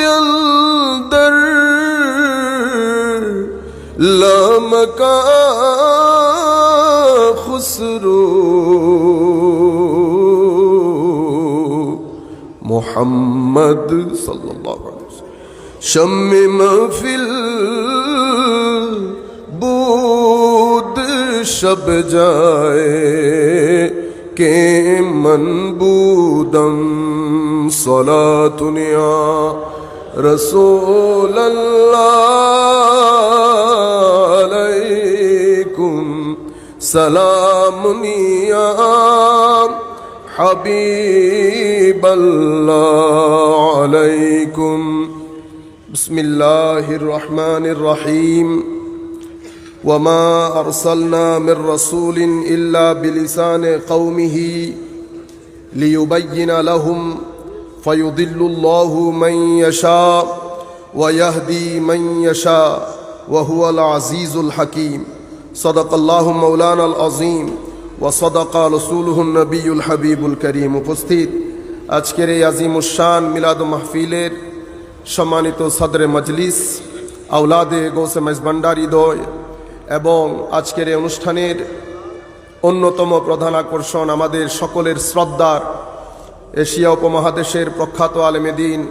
अंदर लामका खुसरो मोहम्मद सल्लल्लाहु अलैहि वसल्लम शम्मे महफिल बूद शब जाए के मनबूदम सलातुनिया रसूल अल्लाह अलैकुम सलामुनिया हबीब अल्लाह अलैकुम बिस्मिल्लाहिर रहमानिर रहीम वमा अरसलना मिर रसूलिन इल्ला बिलिसान कौमिही लियुबय्यिना लहुम फयुदिल्लुल्लाहु मन यशा व यहदी मन यशा व हुवल अज़ीज़ुल हकीम सदक़ल्लाहु मौलानाल अज़ीम व सदक़ा रसूलुहुन नबियुल हबीबुल करीम। उपस्थित আজকের এই আজিমুশ-শান মিলাদ মাহফিলের সম্মানিত সদরে মজলিস, আওলাদে গৌসে মেজবান্ডারিদ্বয় এবং আজকের এই অনুষ্ঠানের অন্যতম প্রধান আকর্ষণ আমাদের সকলের শ্রদ্ধার এশিয়া উপমহাদেশের প্রখ্যাত আলেমে দ্বীন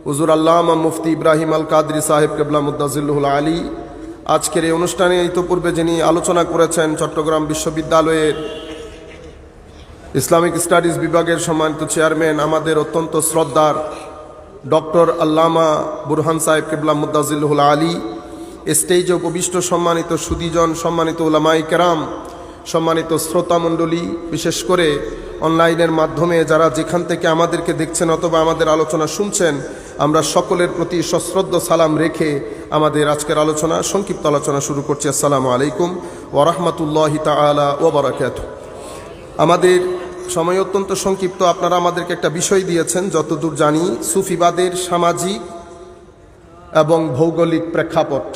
হুজুর আল্লামা মুফতি ইব্রাহিম আল কাদরি সাহেব কেবলা মুদ্দাজিল্লুহুল আলী। আজকের এই অনুষ্ঠানে ইতোপূর্বে যিনি আলোচনা করেছেন চট্টগ্রাম বিশ্ববিদ্যালয়ের ইসলামিক স্টাডিজ বিভাগের সম্মানিত চেয়ারম্যান আমাদের অত্যন্ত শ্রদ্ধার ডক্টর আল্লামা বুরহান সাহেব কেবলা মুদ্দাজিল্লুহুল আলী। স্টেজে উপবিষ্ট সম্মানিত সুদীজন, সম্মানিত উলামায়ে কেরাম, সম্মানিত শ্রোতামণ্ডলী, বিশেষ করে অনলাইনের মাধ্যমে যারা যেখান থেকে আমাদেরকে দেখছেন অথবা আমাদের আলোচনা শুনছেন, আমরা সকলের প্রতি সশ্রদ্ধ সালাম রেখে আমাদের আজকের আলোচনা, সংক্ষিপ্ত আলোচনা শুরু করছি। আসসালামু আলাইকুম ওয়া রাহমাতুল্লাহি তাআলা ওয়া বারাকাতুহু। আমাদের সময় অত্যন্ত সংক্ষিপ্ত। আপনারা আমাদেরকে একটা বিষয় দিয়েছেন, যতদূর জানি সুফিবাদের সামাজিক এবং ভৌগোলিক প্রেক্ষাপট।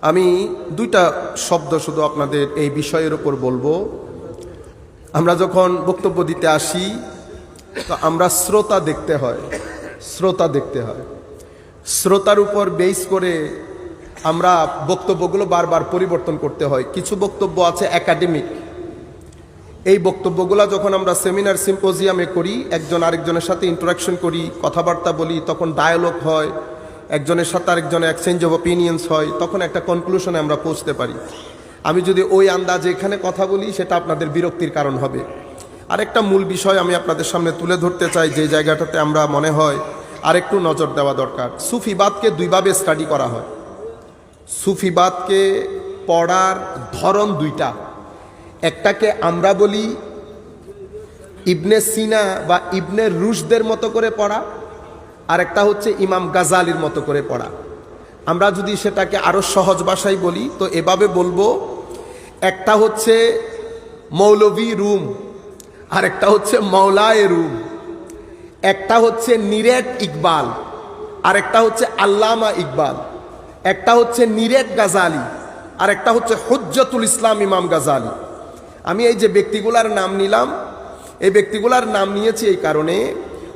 আমি দুইটা শব্দ শুধু আপনাদের এই বিষয়ের উপর বলবো। আমরা যখন বক্তব্য দিতে আসি তো আমরা শ্রোতা দেখতে হয়, শ্রোতার উপর বেস করে আমরা বক্তব্যগুলো বারবার পরিবর্তন করতে হয়। কিছু বক্তব্য আছে একাডেমিক, এই বক্তব্যগুলো যখন আমরা সেমিনার সিম্পোজিয়ামে করি, একজন আরেকজনের সাথে ইন্টারাকশন করি, কথাবার্তা বলি, তখন ডায়ালগ হয়, একজনের সাথে আরেকজনের এক্সচেঞ্জ অফ ওপিনিয়ন্স হয়, তখন একটা কনক্লুশনে আমরা পৌঁছতে পারি। আমি যদি ওই আন্দাজে এখানে কথা বলি সেটা আপনাদের বিরক্তির কারণ হবে। আরেকটা মূল বিষয় আমি আপনাদের সামনে তুলে ধরতে চাই, যে জায়গাটাতে আমরা মনে হয় আরেকটু নজর দেওয়া দরকার। সুফিবাদকে দুইভাবে স্টাডি করা হয়। সুফিবাদকে পড়ার ধরন দুইটা। একটাকে আমরা বলি ইবনে সিনা বা ইবনে রুশদের মতো করে পড়া, আর একটা হচ্ছে ইমাম গাজালির মতো করে পড়া। আমরা যদি সেটাকে আরো সহজ ভাষায় বলি তো এভাবে বলবো, একটা হচ্ছে মৌলভী রুম, আর একটা হচ্ছে মৌলায়ে রুম, একটা হচ্ছে নিরেট ইকবাল, আর একটা হচ্ছে আল্লামা ইকবাল, একটা হচ্ছে নিরেট গাজালি, আর একটা হচ্ছে হুজ্জতুল ইসলাম ইমাম গাজালি। আমি এই যে ব্যক্তিগুলার নাম নিলাম, এই ব্যক্তিগুলার নাম নিয়েছি এই কারণে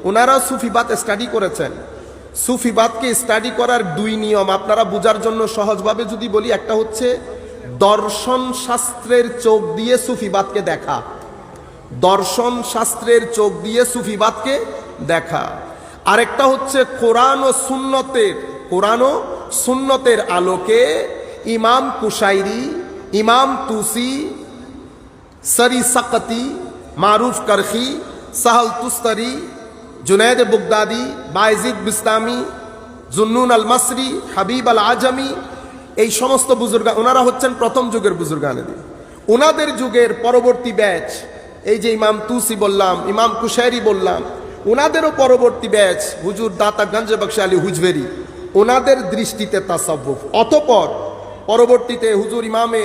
ওনারা সুফিবাদ স্টাডি করেছেন। সুফিবাদকে স্টাডি করার দুই নিয়ম আপনারা বোঝার জন্য সহজভাবে যদি বলি, একটা হচ্ছে দর্শন শাস্ত্রের চোখ দিয়ে সুফিবাদকে দেখা, দর্শন শাস্ত্রের চোখ দিয়ে সুফিবাদকে দেখা, আরেকটা হচ্ছে কোরআন ও সুন্নতের আলোকে ইমাম কুশাইরি, ইমাম তুসি, সরি সাকতি, মারুফ করখি, সাহল তুস্তরি, জুনায়েদ বুগদাদি, বায়েজিদ বিস্তামি, জুন্নুন আল মাসরি, হাবিব আল আজমি, এই সমস্ত বুজুর্গ, ওনারা হচ্ছেন প্রথম যুগের বুজুর্গানে। ওনাদের যুগের পরবর্তী ব্যাচ, এই যে ইমাম তুসি বললাম, ইমাম কুশাইরি বললাম, ওনাদেরও পরবর্তী ব্যাচ হুজুর দাতা গঞ্জ বখশ আলী হুজভেরি, ওনাদের দৃষ্টিতে তাসাউফ। অতঃপর পরবর্তীতে হুজুর ইমামে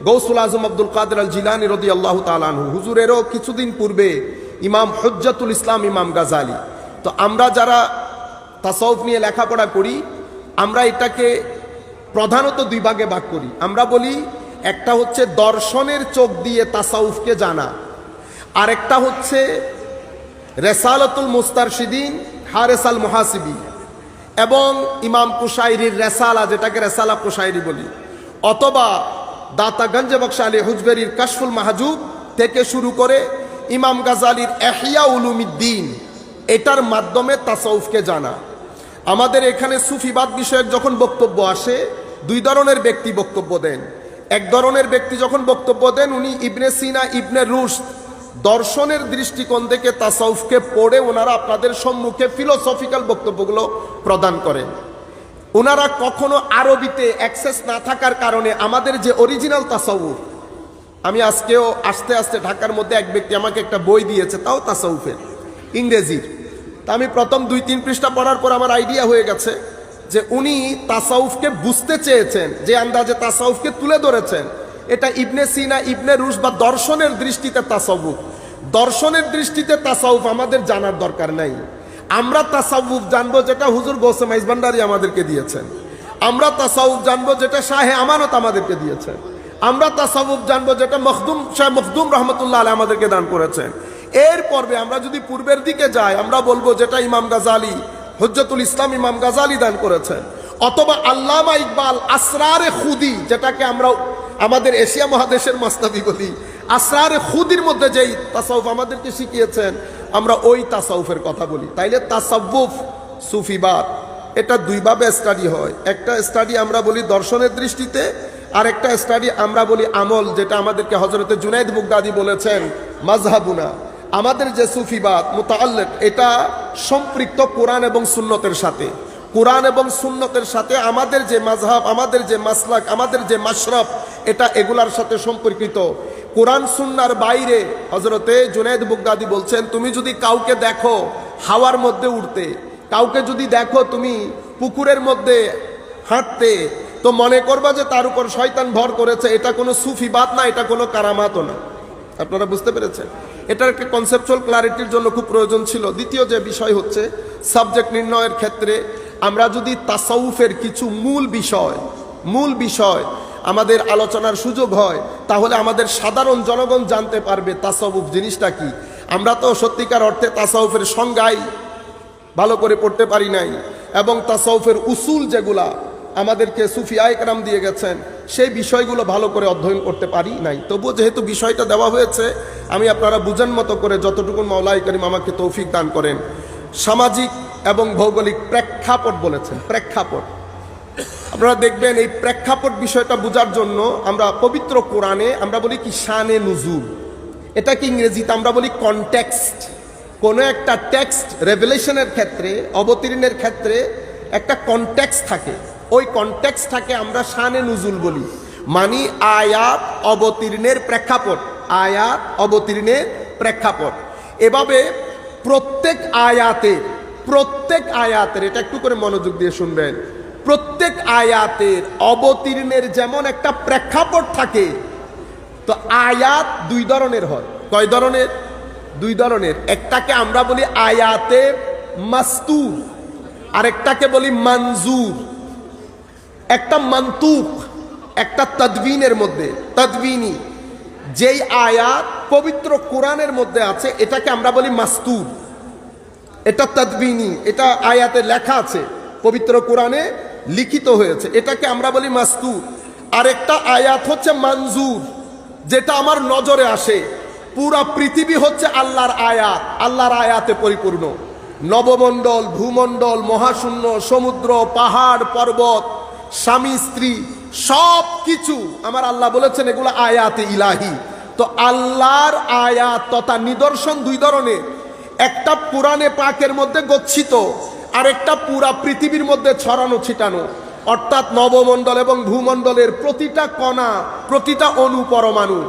গৌসুল আজম আব্দুল কাদের আল জিলানী রাদিয়াল্লাহু তাআলা আনহু, হুজুরেরও কিছুদিন পূর্বে ইমাম হুজ্জাতুল ইসলাম ইমাম গাজালি। তো আমরা যারা তাসাউফ নিয়ে লেখাপড়া করি, আমরা এটাকে প্রধানত দুই ভাগে ভাগ করি। আমরা বলি একটা হচ্ছে দর্শনের চোখ দিয়ে তাসাউফকে জানা, আরেকটা হচ্ছে রেসালাতুল মুস্তারশিদিন হারেস আল মুহাসিবি এবং ইমাম কুশাইরির রেসালা, যেটাকে রেসালা কুশাইরি বলি, অথবা দাতা গঞ্জ বখশ আলী হুজবেরির কাশফুল মাহজুব থেকে শুরু করে ইমাম গাজালির ইহয়া উলুমিদ্দিন, এটার মাধ্যমে তাসাউফকে জানা। আমাদের এখানে সুফিবাদ বিষয়ক যখন বক্তব্য আসে, দুই ধরনের ব্যক্তি বক্তব্য দেন। এক ধরনের ব্যক্তি যখন বক্তব্য দেন, উনি ইবনে সিনা, ইবনে রুশদ দর্শনের দৃষ্টিকোণ থেকে তাসাউফকে পড়ে ওনারা আপনাদের সম্মুখে ফিলোসফিক্যাল বক্তব্যগুলো প্রদান করেন। ওনারা কখনো আরবিতে অ্যাক্সেস না থাকার কারণে আমাদের যে অরিজিনাল তাসাউফ, আমি আজকেও আস্তে আস্তে ঢাকার মধ্যে এক ব্যক্তি আমাকে একটা বই দিয়েছে, তাও তাসাউফের, ইংরেজির। তা আমি প্রথম 2-3 পৃষ্ঠা পড়ার পর আমার আইডিয়া হয়ে গেছে যে উনি তাসাউফকে বুঝতে চেয়েছেন, যে আন্দাজে তাসাউফকে তুলে ধরেছেন, এটা ইবনে সিনা, ইবনে রুশদ বা দর্শনের দৃষ্টিতে তাসাউফ। দর্শনের দৃষ্টিতে তাসাউফ আমাদের জানার দরকার নাই। আমরা তাসাউফ জানবো যেটা হুজুর গৌসে মাইজভান্ডারী আমাদেরকে দিয়েছেন। আমরা তাসাউফ জানবো যেটা শাহে আমানত আমাদেরকে দিয়েছেন। আমরা তাসাউফ জানবো যেটা শাহ মখদুম রহমতুল্লাহ আলাইহি আমাদেরকে দান করেছেন। এর পর্বে আমরা যদি পূর্বের দিকে যাই, আমরা বলবো যেটা ইমাম গাজালি, হুজ্জতুল ইসলাম ইমাম গাজালি দান করেছেন, অথবা আল্লামা ইকবাল আসরারে খুদি, যেটাকে আমরা আমাদের এশিয়া মহাদেশের মাসনাবি বলি, আসরারে খুদির মধ্যে যেই তাসাউফ আমাদেরকে শিখিয়েছেন, আমরা ওই তাসাউফের কথা বলি। তাইলে তাসাউফ, সুফিবাদ, এটা দুইভাবে স্টাডি হয়। একটা স্টাডি আমরা বলি দর্শনের দৃষ্টিতে, আর একটা স্টাডি আমরা বলি আমল, যেটা আমাদেরকে হযরতে জুনাইদ বুগদাদি বলেছেন মাযহাবুনা, আমাদের যে সুফিবাদ মুতাআল্লিক, এটা সম্পৃক্ত কোরআন এবং সুন্নতের সাথে। কোরআন এবং সুন্নতের সাথে আমাদের যে মাযহাব, আমাদের যে মাসলাক, আমাদের যে মাশরাব, এটা এগুলার সাথে সম্পর্কিত। কোরআন সুন্নাহর বাইরে হযরতে জুনাইদ বুগদাদি বলছেন, তুমি যদি কাউকে দেখো হাওয়ার মধ্যে উড়তে, কাউকে যদি দেখো তুমি পুকুরের মধ্যে হাঁটতে, তো মনে করবা যে তার উপর শয়তান ভর করেছে। এটা কোনো সুফিবাদ না, এটা কোনো কারামাতও না। আপনারা বুঝতে পেরেছেন? এটার একটা কনসেপচুয়াল ক্লারিটির জন্য খুব প্রয়োজন ছিল। দ্বিতীয় যে বিষয় হচ্ছে সাবজেক্ট নির্ণয়ের ক্ষেত্রে আমরা যদি তাসাউফের কিছু মূল বিষয় আমাদের আলোচনার সুযোগ হয়, তাহলে আমাদের সাধারণ জনগণ জানতে পারবে তাসাউফ জিনিসটা কি। আমরা তো সত্যিকার অর্থে তাসাউফের সংজ্ঞাই ভালো করে পড়তে পারি নাই, এবং তাসাউফের উসুল যেগুলা আমাদেরকে সুফিয়ায়ে কেরাম দিয়ে গেছেন, সেই বিষয়গুলো ভালো করে অধ্যয়ন করতে পারি নাই। তবুও যেহেতু বিষয়টা দেওয়া হয়েছে, আমি আপনারা বুঝেন মতো করে যতটুকু মাওলাই করিম আমাকে তৌফিক দান করেন। সামাজিক এবং ভৌগোলিক প্রেক্ষাপট বলেছেন, প্রেক্ষাপট। আপনারা দেখবেন এই প্রেক্ষাপট বিষয়টা বোঝার জন্য আমরা পবিত্র কোরআনে আমরা বলি কি শানে নুজুল, এটা কি ইংরেজিতে আমরা বলি কনটেক্সট। কোনো একটা টেক্সট রেভেলেশনের ক্ষেত্রে, অবতীর্ণের ক্ষেত্রে একটা কনটেক্সট থাকে, ওই কনটেক্সটটাকে আমরা শানে নুজুল বলি, মানে আয়াত অবতীর্ণের প্রেক্ষাপট, আয়াত অবতীর্ণের প্রেক্ষাপট। এভাবে প্রত্যেক আয়াতের এটা একটু করে মনোযোগ দিয়ে শুনবেন, প্রত্যেক আয়াতের অবতীর্ণের যেমন একটা প্রেক্ষাপট থাকে, তো আয়াত দুই ধরনের হয়। কয় ধরনের? দুই ধরনের। একটাকে আমরা বলি আয়াতে মাস্তুর, আরেকটাকে বলি মনজুর। একটা মান্তুক, একটা তদবিনের মধ্যে, তদবিনী যেই আয়াত পবিত্র কোরআনের মধ্যে আছে, এটাকে আমরা বলি মাস্তুর। এটা তদবিনী, এটা আয়াতে লেখা আছে, পবিত্র কোরআনে লিখিত হয়েছে, এটাকে আমরা বলি মাস্তুর। আর একটা আয়াত হচ্ছে মনজুর, যেটা আমার নজরে আসে। পুরা পৃথিবী হচ্ছে আল্লাহর আয়াত, আল্লাহর আয়াতে পরিপূর্ণ। নবমণ্ডল, ভূমণ্ডল, মহাশূন্য, সমুদ্র, পাহাড়, পর্বত, স্বামী স্ত্রী, সব কিছু আমার আল্লাহ বলেছেন এগুলো আয়াতে ইলাহি। তো আল্লাহর আয়াত তথা নিদর্শন দুই ধরনের, একটা পুরাণে পাকের মধ্যে গচ্ছিত, আর একটা পুরা পৃথিবীর মধ্যে ছড়ানো ছিটানো। অর্থাৎ নবমণ্ডল এবং ভূমণ্ডলের প্রতিটা কণা, প্রতিটা অণু, পরমাণু,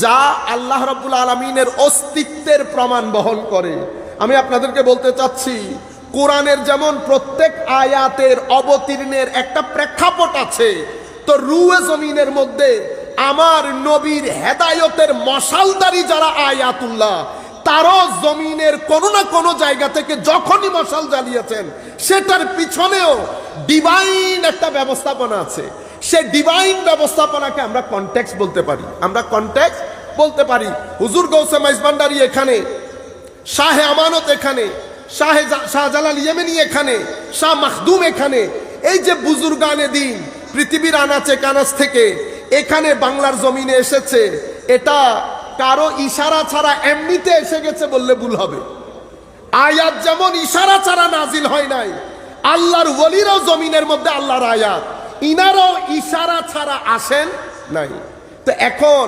যা আল্লাহ রাব্বুল আলামিনের অস্তিত্বের প্রমাণ বহন করে। আমি আপনাদেরকে বলতে চাচ্ছি, কোরআনের যেমন প্রত্যেক আয়াতের অবতীর্ণের একটা প্রেক্ষাপট আছে, তো রুয়ে জমিনের মধ্যে আমার নবীর হেদায়তের মশালদারি যারা আয়াতুল্লাহ, তারও জমিনের কোনো না কোনো জায়গা থেকে যখনই মশাল জ্বালিয়েছেন, সেটার পিছনেও ডিভাইন একটা ব্যবস্থাপনা আছে। সে ডিভাইন ব্যবস্থাপনাকে আমরা কনটেক্সট বলতে পারি, আমরা কনটেক্সট বলতে পারি। হুজুর গৌসে মাইজভান্ডারী এখানে শাহে আমানত এখানে, শাহজালাল ইয়েমেনি এখানে, শাহ মাখদুম এখানে। এই যে বুজুর্গানে দিন পৃথিবীর আনাচে কানাচ থেকে এখানে বাংলার জমিনে এসেছে, এটা কারো ইশারা ছাড়া এমনিতে এসে গেছে বললে ভুল হবে। আয়াত যেমন ইশারা ছাড়া নাজিল হয় নাই, আল্লাহর ওলিরাও জমিনের মধ্যে আল্লাহর আয়াত ইনারাও ইশারা ছাড়া আসেন নাই। তো এখন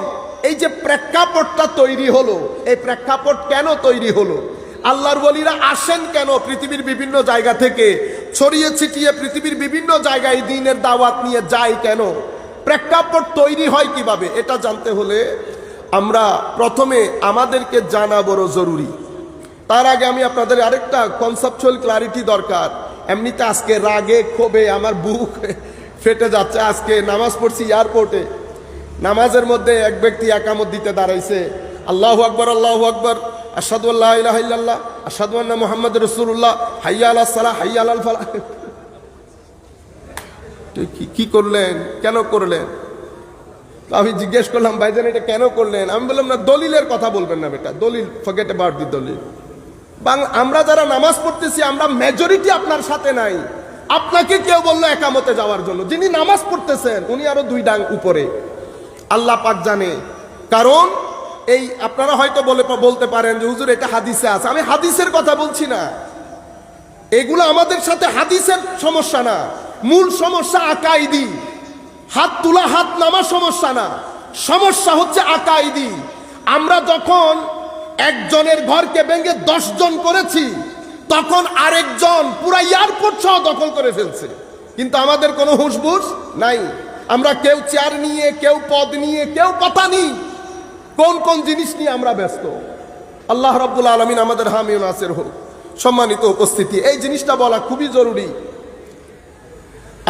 এই যে প্রেক্ষাপটটা তৈরি হলো, এই প্রেক্ষাপট কেন তৈরি হলো? আল্লাহর ওলিরা আসেন কেন পৃথিবীর বিভিন্ন জায়গা থেকে, ছড়িয়ে ছিটিয়ে পৃথিবীর বিভিন্ন জায়গায় দ্বীনের দাওয়াত নিয়ে যায় কেন? প্রেক্ষাপট তৈরি হয় কিভাবে? এটা জানতে হলে আমরা প্রথমে আমাদেরকে জানা বড় জরুরি। তার আগে আমি আপনাদের আরেকটা কনসেপচুয়াল ক্লারিটি দরকার। এমনিতে আজকে রাগে ক্ষোভে আমার বুক ফেটে যাচ্ছে। আজকে নামাজ পড়ছি এয়ারপোর্টে, নামাজের মধ্যে এক ব্যক্তি একামত দিতে দাঁড়াইছে, আল্লাহু আকবার আল্লাহু আকবার, আশহাদু আল্লা ইলাহা ইল্লাল্লাহ, আশহাদু আন্না মুহাম্মাদুর রাসূলুল্লাহ, হাইয়া আলাস সালাহ, হাইয়া আলাল ফালাহ। কি করলেন? কেন করলেন? আমি জিজ্ঞেস করলাম, ভাইজান এটা কেন করলেন? আমি বললাম, না, দলিলের কথা বলবেন না বেটা, দলিল ফরগেট অ্যাবাউট দি দলিল। আমরা যারা নামাজ পড়তেছি আমরা মেজরিটি আপনার সাথে নাই। আপনাকে কেউ বললো একামতে যাওয়ার জন্য, যিনি নামাজ পড়তেছেন উনি আরো 2 ডাং উপরে। আল্লাহ পাক জানে। কারণ এই আপনারা হয়তো বলতে পারেন যে হুজুর এটা হাদিসে আছে। আমি হাদিসের কথা বলছি না, এগুলো আমাদের সাথে হাদিসের সমস্যা না। মূল সমস্যা আকাইদি। হাত তোলা হাত নামা সমস্যা না, সমস্যা হচ্ছে আকাইদি। আমরা যখন একজনের ঘরকে ভেঙে 10 জন করেছি, তখন আরেকজন পুরা এয়ারপোর্ট সহ দখল করে ফেলছে, কিন্তু আমাদের কোনো হুঁশবুশ নাই। আমরা কেউ চেয়ার নিয়ে, কেউ পদ নিয়ে, কেউ কথা নিয়ে, কোন কোন জিনিস নিয়ে আমরা ব্যস্ত। আল্লাহ রাব্বুল আলামিন আমাদের হামি ও নাসির হোক। সম্মানিত উপস্থিতি, এই জিনিসটা বলা খুবই জরুরি।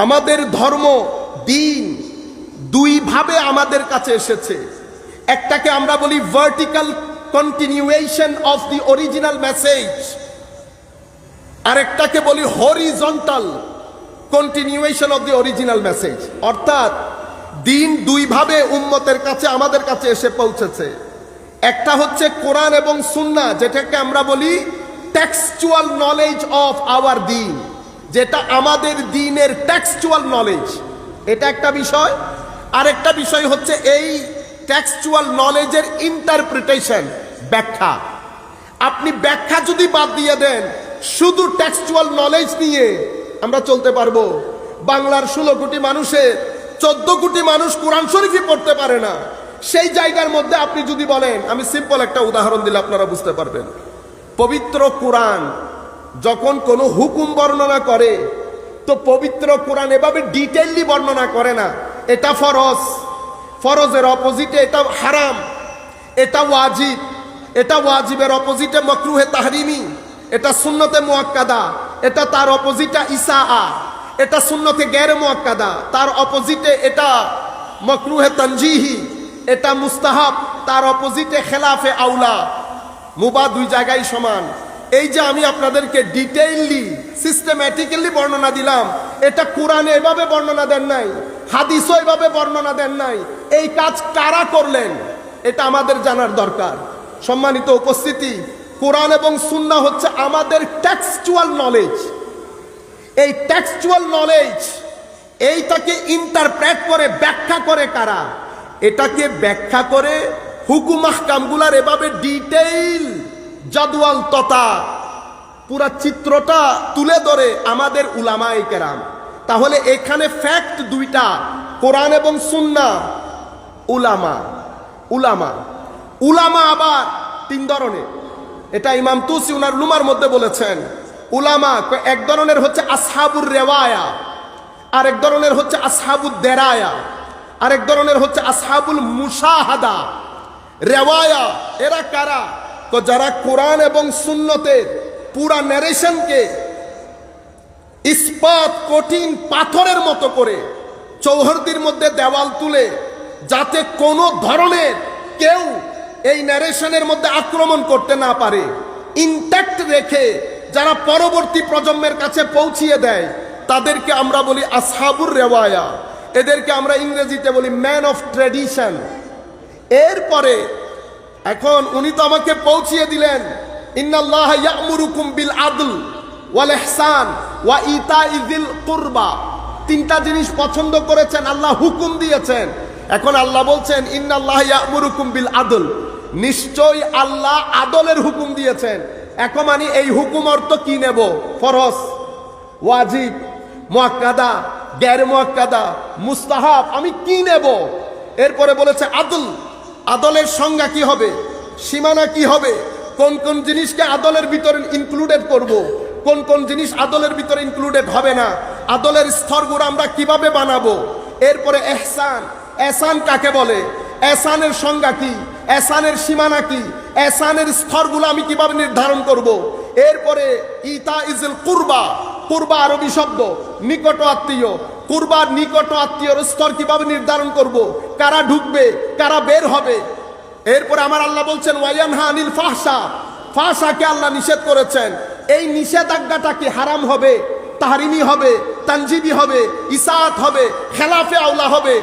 আমাদের ধর্ম দিন 2 ভাবে আমাদের কাছে এসেছে। একটাকে আমরা বলি vertical continuation of the original message, আরেকটাকে বলি horizontal continuation of the original message. অর্থাৎ দিন 2 ভাবে উম্মতের কাছে আমাদের কাছে এসে পৌঁছেছে। একটা হচ্ছে কোরআন এবং সুন্নাহ, যেটাকে আমরা বলি টেক্সচুয়াল নলেজ অফ আওয়ার দিন, যেটা আমাদের দিনের টেক্সচুয়াল নলেজ, এটা একটা বিষয়। আরেকটা বিষয় হচ্ছে এই টেক্সচুয়াল নলেজের ইন্টারপ্রিটেশন, ব্যাখ্যা। আপনি ব্যাখ্যা যদি বাদ দিয়ে দেন, শুধু টেক্সচুয়াল নলেজ নিয়ে আমরা চলতে পারবো। বাংলার 16 কোটি মানুষের 14 কোটি মানুষ কোরআন শরীফই পড়তে পারে না। সেই জায়গার মধ্যে আপনি যদি বলেন, আমি সিম্পল একটা উদাহরণ দিলে আপনারা বুঝতে পারবেন। পবিত্র কোরআন যখন কোনো হুকুম বর্ণনা করে, তো পবিত্র কোরআন এভাবে ডিটেইললি বর্ণনা করে না। এটা ফরজ, ফরজের অপোজিটে এটা হারাম, এটা ওয়াজিব, এটা ওয়াজিবের অপোজিটে মাকরুহে তাহরিমি, এটা সুন্নতে মুআক্কাদা, এটা তার অপোজিটে ইসাআ, এটা সুন্নতে গায়রে মুআক্কাদা, তার অপোজিটে এটা মাকরুহে তানজিহি, এটা মুস্তাহাব, তার অপোজিটে খেলাফে আউলা। মুবাহ 2 জায়গায় সমান। এই যে আমি আপনাদেরকে ডিটেইললি সিস্টেম্যাটিক্যালি বর্ণনা দিলাম, এটা কোরআনে এভাবে বর্ণনা দেন নাই, হাদিসও এভাবে বর্ণনা দেন নাই। এই কাজ কারা করলেন এটা আমাদের জানার দরকার। সম্মানিত উপস্থিতি, কোরআন এবং সুন্নাহ হচ্ছে আমাদের টেক্সচুয়াল নলেজ। এই টেক্সচুয়াল নলেজ এইটাকে ইন্টারপ্রেট করে, ব্যাখ্যা করে কারা? এটাকে ব্যাখ্যা করে হুকুম আহকামগুলার এভাবে ডিটেইল জাদওয়াল তথা পুরা চিত্রটা তুলে ধরে আমাদের উলামায়ে কেরাম। তাহলে এখানে ফ্যাক্ট 2টা, কোরআন এবং সুন্নাহ। উলামা উলামা উলামা আবার 3 ধরনের। এটা ইমাম তুসি উনার লুমার মধ্যে বলেছেন। উলামা এক ধরনের হচ্ছে আসহাবুর রেওয়ায়া, আরেক ধরনের হচ্ছে আসহাবুদ দেরায়া, আরেক ধরনের হচ্ছে আসহাবুল মুশাহাদা। রেওয়ায়া এরা কারা? তো যারা কোরআন এবং সুন্নতের পুরা ন্যারেশনকে ইস্পাত কঠিন পাথরের মতো করে চৌহদ্দির মধ্যে দেওয়াল তুলে, যাতে কোনো ধরনের কেউ এই ন্যারেশনের মধ্যে আক্রমণ করতে না পারে, ইনট্যাক্ট রেখে যারা পরবর্তী প্রজন্মের কাছে পৌঁছিয়ে দেয়, তাদেরকে আমরা বলি আসহাবুর রেওয়ায়া। এদেরকে আমরা ইংরেজিতে বলি ম্যান অফ ট্র্যাডিশন। এরপরে এখন উনি তো আমাকে পৌঁছিয়ে দিলেন ইন্নাল্লাহা ইয়া'মুরুকুম বিল আদল ওয়াল ইহসান ওয়া ইতাইযিল কুরবা। তিনটা জিনিস পছন্দ করেছেন, আল্লাহ হুকুম দিয়েছেন। এখন আল্লাহ বলছেন ইন্নাল্লাহা ইয়া'মুরুকুম বিল আদল, নিশ্চয়ই আল্লাহ আদলের হুকুম দিয়েছেন। এখন মানে এই হুকুম অর্থ কি নেব? ফরজ, ওয়াজিব, মুআক্কাদা, গায়র মুআক্কাদা, মুস্তাহাব, আমি কি নেব? এরপরে বলেছে আদল। আদলের সংজ্ঞা কি হবে, সীমানা কি হবে, কোন কোন জিনিসকে আদলের ভিতরে ইনক্লুডেড করব, কোন কোন জিনিস আদলের ভিতরে ইনক্লুডেড হবে না, আদলের স্তরগুলো আমরা কিভাবে বানাবো। এরপরে ইহসান। ইহসান কাকে বলে, ইহসানের সংজ্ঞা কি, ইহসানের সীমানা কি, ইহসানের স্তরগুলো আমি কিভাবে নির্ধারণ করব। এরপরে ইতাইযিল কুরবা। কুরবা আরবি শব্দ, নিকট আত্মীয়। কুরবার নিকট আত্মীয়র স্তর কিভাবে নির্ধারণ করব, কারা ঢুকবে কারা বের হবে। এরপরে আমার আল্লাহ বলছেন ওয়ায়ানহা আনিল ফাহশা। ফাহশাকে আল্লাহ নিষেধ করেছেন। এই নিষেধাজ্ঞাটা কি হারাম হবে, তাহরিমি হবে, তানজিবি হবে, ইসাআত হবে, খেলাফে আওলা হবে।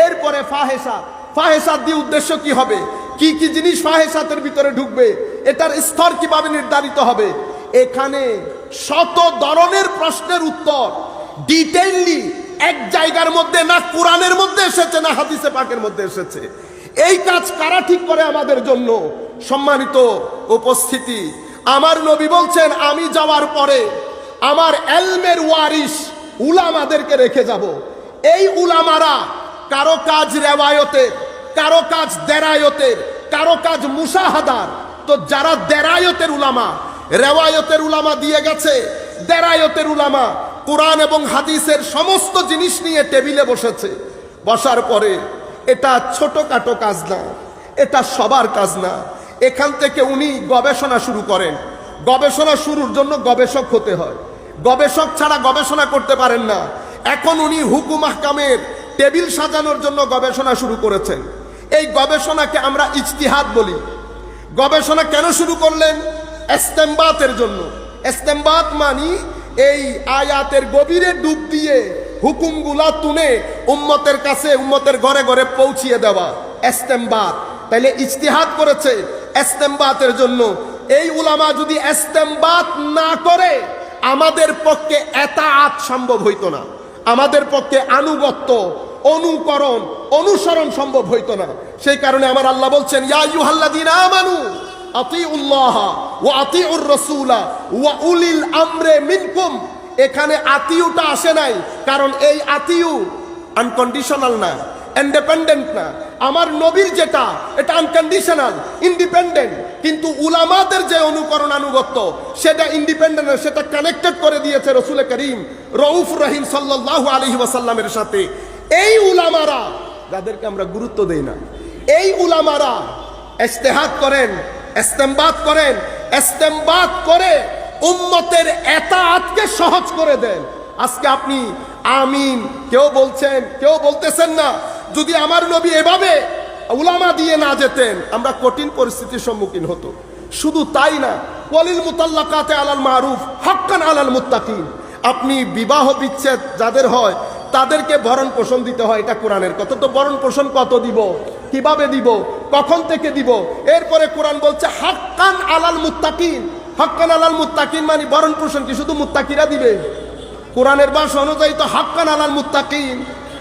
এরপরে ফাহেসা। ফাহেসাত দিয়ে উদ্দেশ্য কি হবে, কি কি জিনিস ফাহেসাতের ভিতরে ঢুকবে, এটার স্তর কিভাবে নির্ধারিত হবে। এখানে শত ধরনের প্রশ্নের উত্তর ডিটেইললি এক জায়গার মধ্যে, না কোরআনের মধ্যে এসেছে না হাদিসে পাকের মধ্যে এসেছে। এই কাজ কারা ঠিক করে আমাদের জন্য? সম্মানিত উপস্থিতি, আমার নবী বলছেন আমি যাওয়ার পরে আমার ইলমের ওয়ারিস উলামাদেরকে রেখে যাব। এই উলামারা কারো কাজ রেওয়ায়তের, কারো কাজ দেরায়তের, কারো কাজ মুশাহাদার। তো যারা দেরায়তের উলামা, রেওয়ায়তের উলামা দিয়ে গেছে, দেরায়তের উলামা কোরআন এবং হাদিসের সমস্ত জিনিস নিয়ে টেবিলে বসেছে। বসার পরে এটা ছোটখাটো কাজ না, এটা সবার কাজ না। এখান থেকে উনি গবেষণা শুরু করেন। গবেষণা শুরুর জন্য গবেষক হতে হয়, গবেষক ছাড়া গবেষণা করতে পারেন না। এখন উনি হুকুম আহকামের টেবিল সাজানোর জন্য গবেষণা শুরু করেছেন। এই গবেষণাকে আমরা ইজতিহাদ বলি। গবেষণা কেন শুরু করলেন? ইস্তেমবাতের জন্য। ইস্তেমবাত মানি এই আয়াতের গভীরে ডুব দিয়ে হুকুমগুলা তুলে উম্মতের কাছে, উম্মতের ঘরে ঘরে পৌঁছিয়ে দেওয়া, ইস্তেমবাত। তাইলে ইজতিহাদ করেছে ইস্তেমবাতের জন্য। এই উলামা যদি ইস্তেমবাত না করে আমাদের পক্ষে এতাআত সম্ভব হইতো না, আমাদের পক্ষে আনুগত্য, অনুকরণ, অনুসরণ সম্ভব হইতো না। সেই কারণে আমার আল্লাহ বলছেন ইয়া আইয়ুহাল্লাযীনা আমানু আতিউল্লাহ ওয়া আতিউর রাসূলা ওয়া উলিল আমরে মিনকুম। এখানে আতিউটা আসে নাই, কারণ এই আতিউ আনকন্ডিশনাল না, ইন্ডিপেন্ডেন্ট না। আমার নবীর যেটা, এটা আনকন্ডিশনাল, ইন্ডিপেন্ডেন্ট। কিন্তু উলামাদের যে অনুকরণ, আনুগত্য, সেটা ইন্ডিপেন্ডেন্ট, সেটা কানেক্টেড করে দিয়েছে রাসূল করিম রউফ রহিম সাল্লাল্লাহু আলাইহি ওয়াসাল্লামের সাথে। এই উলামারা যাদেরকে আমরা গুরুত্ব দেই না, এই উলামারা ইজতিহাদ করেন, ইস্তেমবাত করেন, ইস্তেমবাত করে উম্মতের এতাআতকে সহজ করে দেন। আজকে আপনি আমিন কেউ বলছেন, কেউ বলতেছেন না। যদি আমার নবী এভাবে উলামা দিয়ে না যেতেন, আমরা কঠিন পরিস্থিতির সম্মুখীন হতো। শুধু তাই না, ওয়ালিল মুতাল্লাকাতে আলাল মারুফ হাক্কান আলাল মুত্তাকিন। আপনি বিবাহ বিচ্ছেদ যাদের হয় তাদেরকে ভরণ পোষণ দিতে হয়, এটা কোরআনের কথা। তো ভরণ পোষণ কত দিব, কিভাবে দিব, কখন থেকে দিব? এরপরে কোরআন বলছে হাক্কান আলাল মুত্তাকিন। হাক্কান আলাল মুত্তাকিন মানে ভরণ পোষণ কি শুধু মুত্তাকিরা দিবে? কোরআনের ভাষা অনুযায়ী তো হাক্কান আলাল মুত্তাকিন,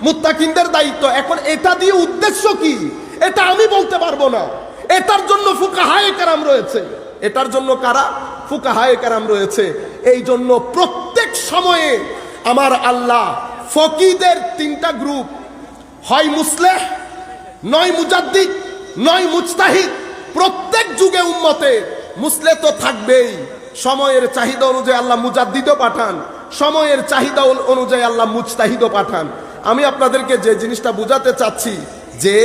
মুত্তাকিনদের দায়িত্ব। এখন এটা দিয়ে উদ্দেশ্য কি, এটা আমি বলতে পারবো না। এটার জন্য ফুকাহায়ে কেরাম রয়েছে, এটার জন্য কারা? ফুকাহায়ে কেরাম রয়েছে। এই জন্য প্রত্যেক সময়ে আমার আল্লাহ ফকিদের তিনটা গ্রুপ, হয় মুসলেহ, নয় মুজাদ্দিদ, নয় মুজতাহিদ। প্রত্যেক যুগে উম্মতে মুসলেহ তো থাকবেই। সময়ের চাহিদা অনুযায়ী আল্লাহ মুজাদ্দিদও পাঠান, সময়ের চাহিদা অনুযায়ী আল্লাহ মুজতাহিদও পাঠান। আমি আপনাদেরকে যে জিনিসটা বুঝাতে চাচ্ছি যে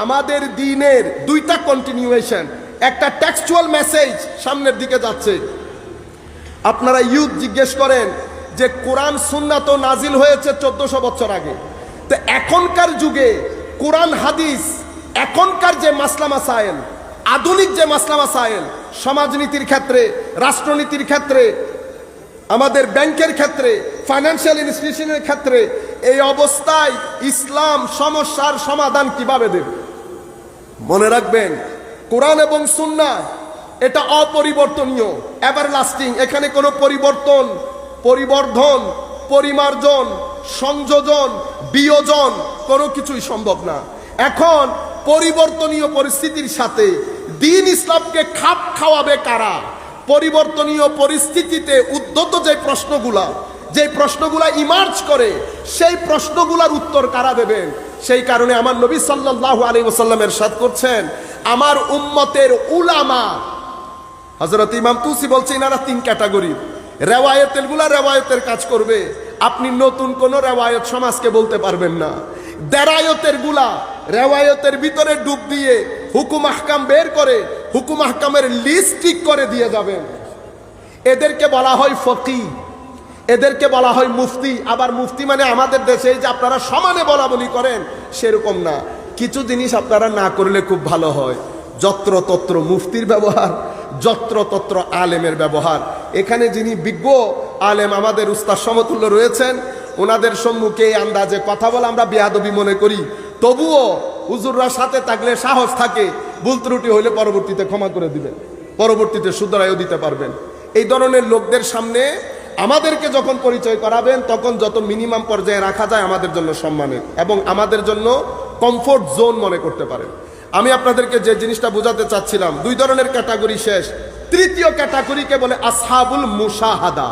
আমাদের দ্বীনের দুইটা কন্টিনিউয়েশন, একটা টেক্সচুয়াল মেসেজ সামনের দিকে যাচ্ছে। আপনারা ইউথ জিজ্ঞেস করেন যে কোরআন সুন্নাহ তো নাজিল হয়েছে 1400 বছর আগে, তো এখনকার যুগে কোরআন হাদিস, এখনকার যে মাসলা মাসায়েল, আধুনিক যে মাসলা মাসায়েল, সমাজনীতির ক্ষেত্রে, রাষ্ট্রনীতির ক্ষেত্রে, আমাদের ব্যাংকের ক্ষেত্রে, ফাইন্যান্সিয়াল ইনস্টিটিউশনের ক্ষেত্রে, এই অবস্থায় ইসলাম সমস্যার সমাধান কিভাবে দেবে? মনে রাখবেন, কোরআন এবং সুন্নাহ এটা অপরিবর্তনীয়, এভারলাস্টিং। এখানে কোনো পরিবর্তন, পরিবর্ধন, পরিমার্জন, সংযোজন, বিয়োজন কোনো কিছুই সম্ভব না। এখন পরিবর্তনীয় পরিস্থিতির সাথে দ্বীন ইসলামকে খাপ খাওয়াবে কারা? পরিবর্তনীয় পরিস্থিতিতে উদ্যত যে প্রশ্নগুলা ইমার্জ করে, সেই প্রশ্নগুলার উত্তর কারা দেবেন? সেই কারণে আমার নবী সাল্লাল্লাহু আলাইহি ওয়াসাল্লাম ইরশাদ করছেন, আমার উম্মতের উলামা, হযরত ইমাম তুসি বলছেন এনারা তিন ক্যাটাগরি। রেওয়ায়েতের কাজ করবে, আপনি নতুন কোন রেওয়ায়ত সমাজকে বলতে পারবেন না। রেওয়ায়তের ভিতরে ডুব দিয়ে হুকুম আহকাম বের করে হুকুম আহকামের লিস্ট ঠিক করে দিয়ে যাবেন। এদেরকে বলা হয় ফকিহ, এদেরকে বলা হয় মুফতি। আবার মুফতি মানে আমাদের দেশে যে আপনারা সমানে বলা বলি করেন সেরকম না। কিছু জিনিস আপনারা না করলে খুব ভালো হয়। যত্রতত্র মুফতির ব্যবহার, যত্রতত্র আলেমের ব্যবহার। এখানে যিনি বিজ্ঞ আলেম আমাদের উস্তাদ সমতুল্য রয়েছেন, ওনাদের সম্মুখে এই আন্দাজে কথা বলে আমরা বেয়াদবি মনে করি। তবুও হুজুররা সাথে থাকলে সাহস থাকে, ভুল ত্রুটি হইলে পরবর্তীতে ক্ষমা করে দিবেন, পরবর্তীতে শুধরাইও দিতে পারবেন। এই ধরনের লোকদের সামনে আমাদেরকে যখন পরিচয় করাবেন, তখন যত মিনিমাম পর্যায়ে রাখা যায় আমাদের জন্য সম্মানের এবং আমাদের জন্য কমফোর্ট জোন মনে করতে পারেন। আমি আপনাদেরকে যে জিনিসটা বোঝাতে চাচ্ছিলাম, দুই ধরনের ক্যাটাগরি শেষ। তৃতীয় ক্যাটাগরিকে বলে আসহাবুল মুশাহাদা।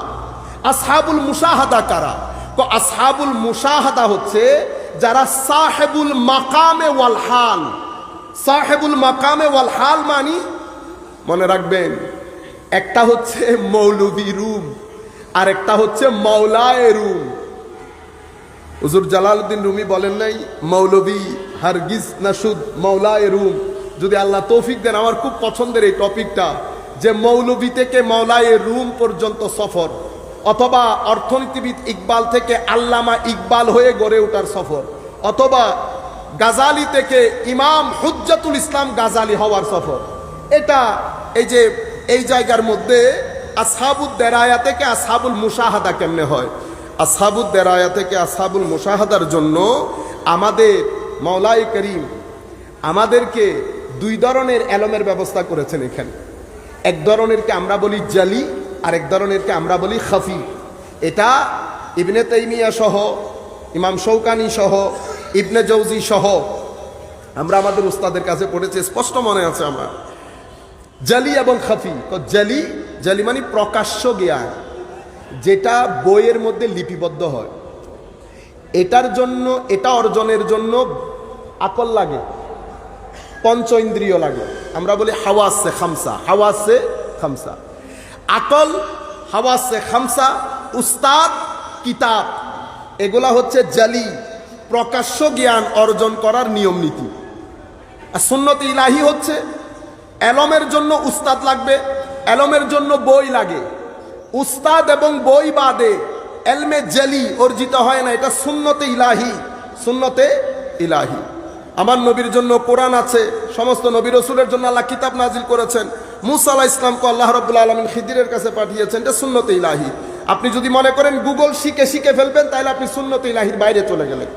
আসহাবুল মুশাহাদা কারা? আসহাবুল মুশাহাদা হচ্ছে যারা সাহেবুল মাকামে ওয়াল হাল। সাহেবুল মাকামে ওয়াল হাল মানি মনে রাখবেন, একটা হচ্ছে মৌলভী রুম আর একটা হচ্ছে মাওলায়ে রুম। হুজুর জালালউদ্দিন রুমি বলেন নাই, মৌলভী হারগিজ নাসুদ মাওলায়ে রুম। যদি আল্লাহ তৌফিক দেন, আমার খুব পছন্দের এই টপিকটা, যে মৌলভী থেকে মাওলায়ে রুম পর্যন্ত সফর, অথবা অর্থনীতিবিদ ইকবাল থেকে আল্লামা ইকবাল হয়ে গড়ে ওঠার সফর, অথবা গাজালি থেকে ইমাম হুজ্জাতুল ইসলাম গাজালি হওয়ার সফর। এটা এই জায়গার মধ্যে আসহাবুদ দেরায়া থেকে আসহাবুল মুশাহাদা কেমনে হয়? আসহাবুদ দেরায়া থেকে আসহাবুল মুশাহাদার জন্য আমাদের মাওলাই করিম আমাদেরকে দুই ধরনের এলমের ব্যবস্থা করেছেন এখানে। এক ধরনেরকে আমরা বলি জালি, আর এক ধরনেরকে আমরা বলি খাফি। এটা ইবনে তাইমিয়া সহ, ইমাম শৌকানি সহ, ইবনে জৌজি সহ আমরা আমাদের উস্তাদের কাছে পড়েছি, স্পষ্ট মনে আছে আমার। জালি এবং খাফি। জালি মানে প্রকাশ্য জ্ঞান, যেটা বইয়ের মধ্যে লিপিবদ্ধ হয়। এটা অর্জনের জন্য আকল লাগে, পঞ্চ ইন্দ্রিয় লাগে। আমরা বলি হাওয়াসে খামসা। আকল, হাওয়াসে খামসা, উস্তাদ, কিতাব, এগুলা হচ্ছে জালি, প্রকাশ্য জ্ঞান অর্জন করার নিয়ম নীতি। আর সুন্নতে ইলাহি হচ্ছে এলমের জন্য উস্তাদ লাগবে, এলমের জন্য বই লাগে। উস্তাদ এবং বই বাদে এলমে জালি অর্জিত হয় না। এটা সুন্নতে ইলাহি। আমার নবীর জন্য কোরআন আছে, সমস্ত নবী রসুলের জন্য আল্লাহ কিতাব নাজিল করেছেন। মুসা আলাইহিস সালামকে আল্লাহ রাব্বুল আলামিন খিদিরের কাছে পাঠিয়েছেন। এটা সুন্নতে ইলাহি। আপনি যদি মনে করেন গুগল শিখে ফেলবেন, তাহলে আপনি সুন্নতে ইলাহির বাইরে চলে গেলেন।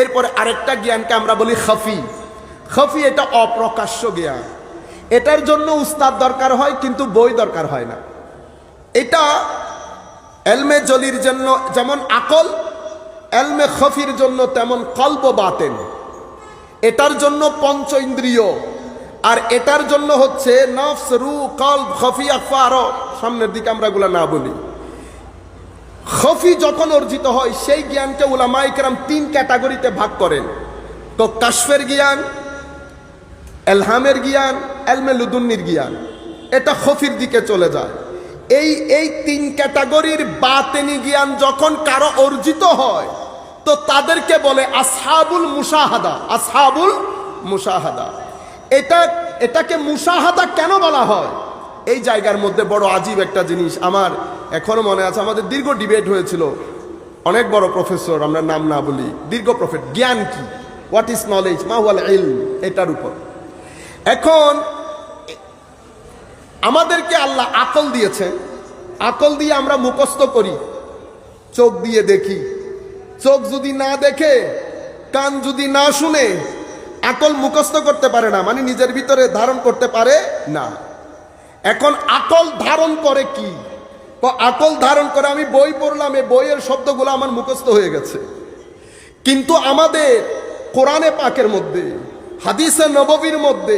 এরপরে আরেকটা জ্ঞানকে আমরা বলি খাফি। এটা অপ্রকাশ্য জ্ঞান। এটার জন্য উস্তাদ দরকার হয়, কিন্তু বই দরকার হয় না। এটা এলমে জলির জন্য যেমন আকল, এলমে খাফির জন্য তেমন কলব বাতেন। এটার জন্য পঞ্চ ইন্দ্রিয়, আর এটার জন্য হচ্ছে নফস, রূহ, কলব, খাফি, আখফা। আরো সামনের দিকে আমরা এগুলা না বলি। খাফি যখন অর্জিত হয়, সেই জ্ঞানকে উলামায়ে কেরাম তিন ক্যাটাগরিতে ভাগ করেন। তো কাশফের জ্ঞান, এলহামের জ্ঞান, এলমে লুদুন্নির জ্ঞান, এটা খাফির দিকে চলে যায়। এই তিন ক্যাটাগরির বাতেনি জ্ঞান যখন কারো অর্জিত হয়, তো তাদেরকে বলে আসহাবুল মুশাহাদা। এটাকে মুশাহাদা কেন বলা হয়? এই জায়গার মধ্যে বড় আজীব একটা জিনিস আমার এখনো মনে আছে। আমাদের দীর্ঘ ডিবেট হয়েছিল, অনেক বড় প্রফেসর, আমরা নাম না বলি, দীর্ঘ প্রফেট, জ্ঞান কি, হোয়াট ইজ নলেজ, মা হুয়াল ইলম, এটার উপর। এখন আমাদেরকে আল্লাহ আকল দিয়েছেন, আকল দিয়ে আমরা মুখস্থ করি, চোখ দিয়ে দেখি। চোখ যদি না দেখে, কান যদি না শুনে, আকল মুখস্থ করতে পারে না, মানে নিজের ভিতরে ধারণ করতে পারে না। এখন আকল ধারণ করে কি? তো আকল ধারণ করে, আমি বই পড়লাম, এই বইয়ের শব্দগুলো আমার মুখস্থ হয়ে গেছে, কিন্তু আমাদের কোরআনে পাকের মধ্যে, হাদিসে নববীর মধ্যে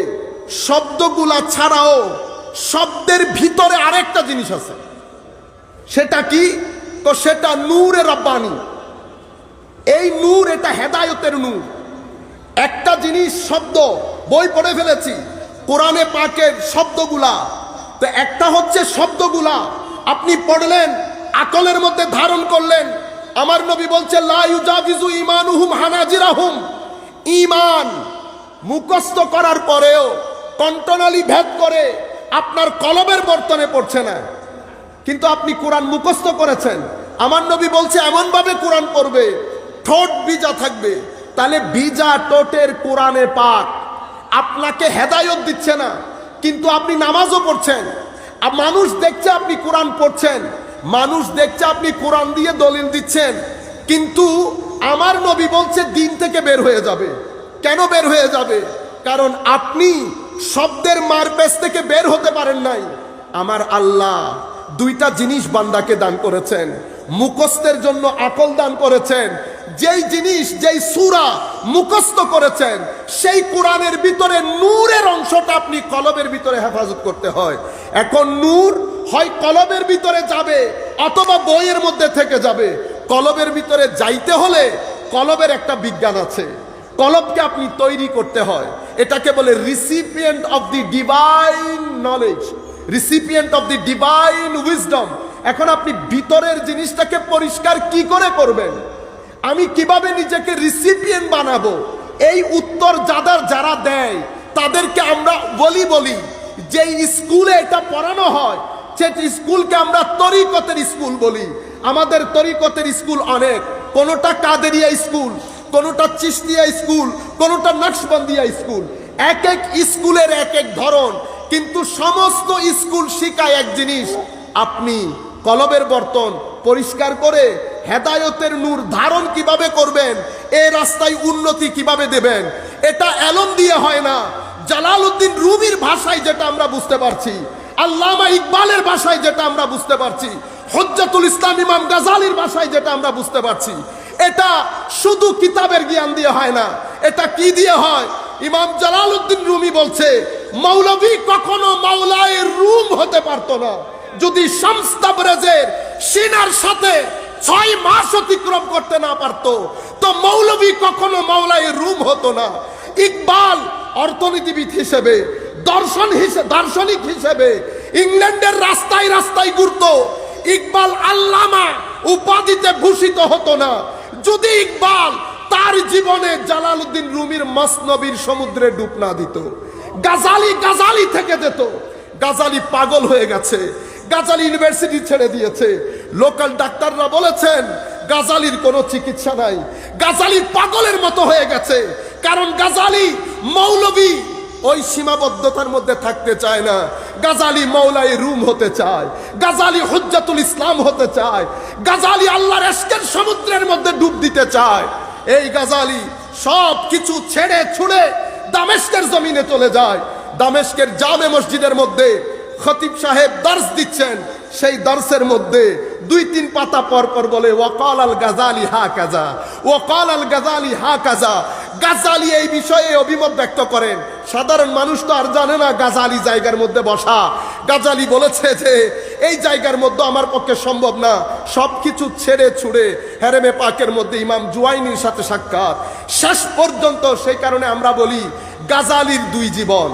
শব্দগুলা ছাড়াও শব্দের ভিতরে আরেকটা জিনিস আছে। সেটা কি? তো সেটা নূরে রব্বানি। এই নূর, এটা হেদায়েতের নূর। একটা জিনিস শব্দ, বই পড়ে ফেলেছি কোরআনে পাকের শব্দগুলা, তো একটা হচ্ছে শব্দগুলা আপনি পড়লেন, আকলের মধ্যে ধারণ করলেন। আমার নবী বলছে লা ইউজাবিজু ঈমানুহুম হানাজিরাহুম, ঈমান মুখস্থ করার পরেও কণ্ঠনালী ভেদ করে আপনার কলবের বর্তনে পড়ছে না, কিন্তু আপনি কোরআন মুখস্থ করেছেন। আমার নবী বলছে এমন ভাবে কোরআন পড়বে ঠোঁট ভিজা থাকবে। তাহলে ভিজা ঠোঁটের কোরআনে পাক আপনাকে হেদায়েত দিচ্ছে না, কিন্তু আপনি নামাজও পড়ছেন, আর মানুষ দেখছে আপনি কোরআন পড়ছেন, মানুষ দেখছে আপনি কোরআন দিয়ে দলিল দিচ্ছেন, কিন্তু আমার নবী বলছে দিন থেকে বের হয়ে যাবে। কেন বের হয়ে যাবে? কারণ আপনি শব্দের মারপেচ থেকে বের হতে পারেন নাই। আমার আল্লাহ দুইটা জিনিস বান্দাকে দান করেছেন, মুখস্থের জন্য আকল দান করেছেন। যেই জিনিস, যেই সূরা মুখস্থ করেছেন, সেই কোরআনের ভিতরে নূরের অংশটা আপনি কলবের ভিতরে হেফাজত করতে হয়। এখন নূর হয় কলবের ভিতরে যাবে অথবা বইয়ের মধ্যে থেকে যাবে। কলবের ভিতরে যাইতে হলে কলবের একটা বিজ্ঞান আছে, কলবকে আপনি তৈরি করতে হয়। এটাকে বলে recipient of the divine knowledge, recipient of the divine wisdom. এখন আপনি ভিতরের জিনিসটাকে পরিষ্কার কি করে করবেন? আমি কিভাবে নিজেকে রিসিপিয়েন্ট বানাবো? এই উত্তর যারা দেয় তাদেরকে আমরা বলি যে স্কুলে এটা পড়ানো হয়, সেটি স্কুলকে আমরা তরিকতের স্কুল বলি। আমাদের তরিকতের স্কুল অনেক, কোনোটা কাদেরিয়া স্কুল, কোনোটা চিশতিয়া স্কুল, কোনোটা নকশবন্দিয়া স্কুল। এক এক স্কুলের এক এক ধরন, কিন্তু সমস্ত স্কুল শিখায় এক জিনিস, আপনি কলবের বর্তন পরিষ্কার করে হেদায়েতের নূর ধারণ কিভাবে করবেন, এই রাস্তায় উন্নতি কিভাবে দেবেন। এটা এলম দিয়ে হয় না। জালালউদ্দিন রুমির ভাষায় যেটা আমরা বুঝতে পারছি, আল্লামা ইকবালের ভাষায় যেটা আমরা বুঝতে পারছি, হুজ্জাতুল ইসলাম ইমাম গাজালির ভাষায় যেটা আমরা বুঝতে পারছি, এটা শুধু কিতাবের জ্ঞান দিয়ে হয় না। এটা কি দিয়ে হয়? ইমাম জালালউদ্দিন রুমি বলছে মৌলভী কখনো মাওলায়ে রুম হতে পারতো না যদি শামস তাবরেজের সিনার সাথে 6 মাস অতিক্রম করতে না পারতো, তো মৌলভী কখনো মাওলায়ে রুম হতো না। ইকবাল অর্থনীতিবিদ হিসেবে, দার্শনিক হিসেবে ইংল্যান্ডের রাস্তায় রাস্তায় ঘুরতো। ইকবাল আল্লামা উপাধিতে ভূষিত হতো না যদি ইকবাল তার জীবনে জালালউদ্দিন রুমির মসনবীর সমুদ্রে ডুব না দিত। গাজালি থেকে যেত। গাজালি পাগল হয়ে গেছে, গাজালি ইউনিভার্সিটি ছেড়ে দিয়েছে। লোকাল ডাক্তাররা বলেছেন গাজালির কোনো চিকিৎসা নাই, গাজালি পাগলের মতো হয়ে গেছে। কারণ গাজালি মৌলভী ওই সীমাবদ্ধতার মধ্যে থাকতে চায় না। গাজালি মাওলায়ে রুম হতে চায়, গাজালি হুজ্জাতুল ইসলাম হতে চায়, গাজালি আল্লাহর ইশকের সমুদ্রের মধ্যে ডুব দিতে চায়। এই গাজালি সব কিছু ছেড়ে ছুড়ে দামেস্কের জমিনে চলে যায়। দামেস্কের জামে মসজিদের মধ্যে খতিব সাহেব দার্স দিচ্ছেন, সেই দার্সের মধ্যে 2-3 পাতা পর পর বলে ওয়াকাল আল গাজালি হাকাযা, ওয়াকাল আল গাজালি হাকাযা। গাজালি এই বিষয়ে অভিমত ব্যক্ত করেন। সাধারণ মানুষ তো আর জানে না গাজালি জায়গার মধ্যে বসা। গাজালি বলেছে যে এই জায়গার মধ্যে আমার পক্ষে সম্ভব না, সবকিছু ছেড়ে ছুড়ে হেরেমে পাকের মধ্যে ইমাম জুয়াইনির সাথে সাক্ষাৎ শেষ পর্যন্ত। সেই কারণে আমরা বলি গাজালির 2 জীবন,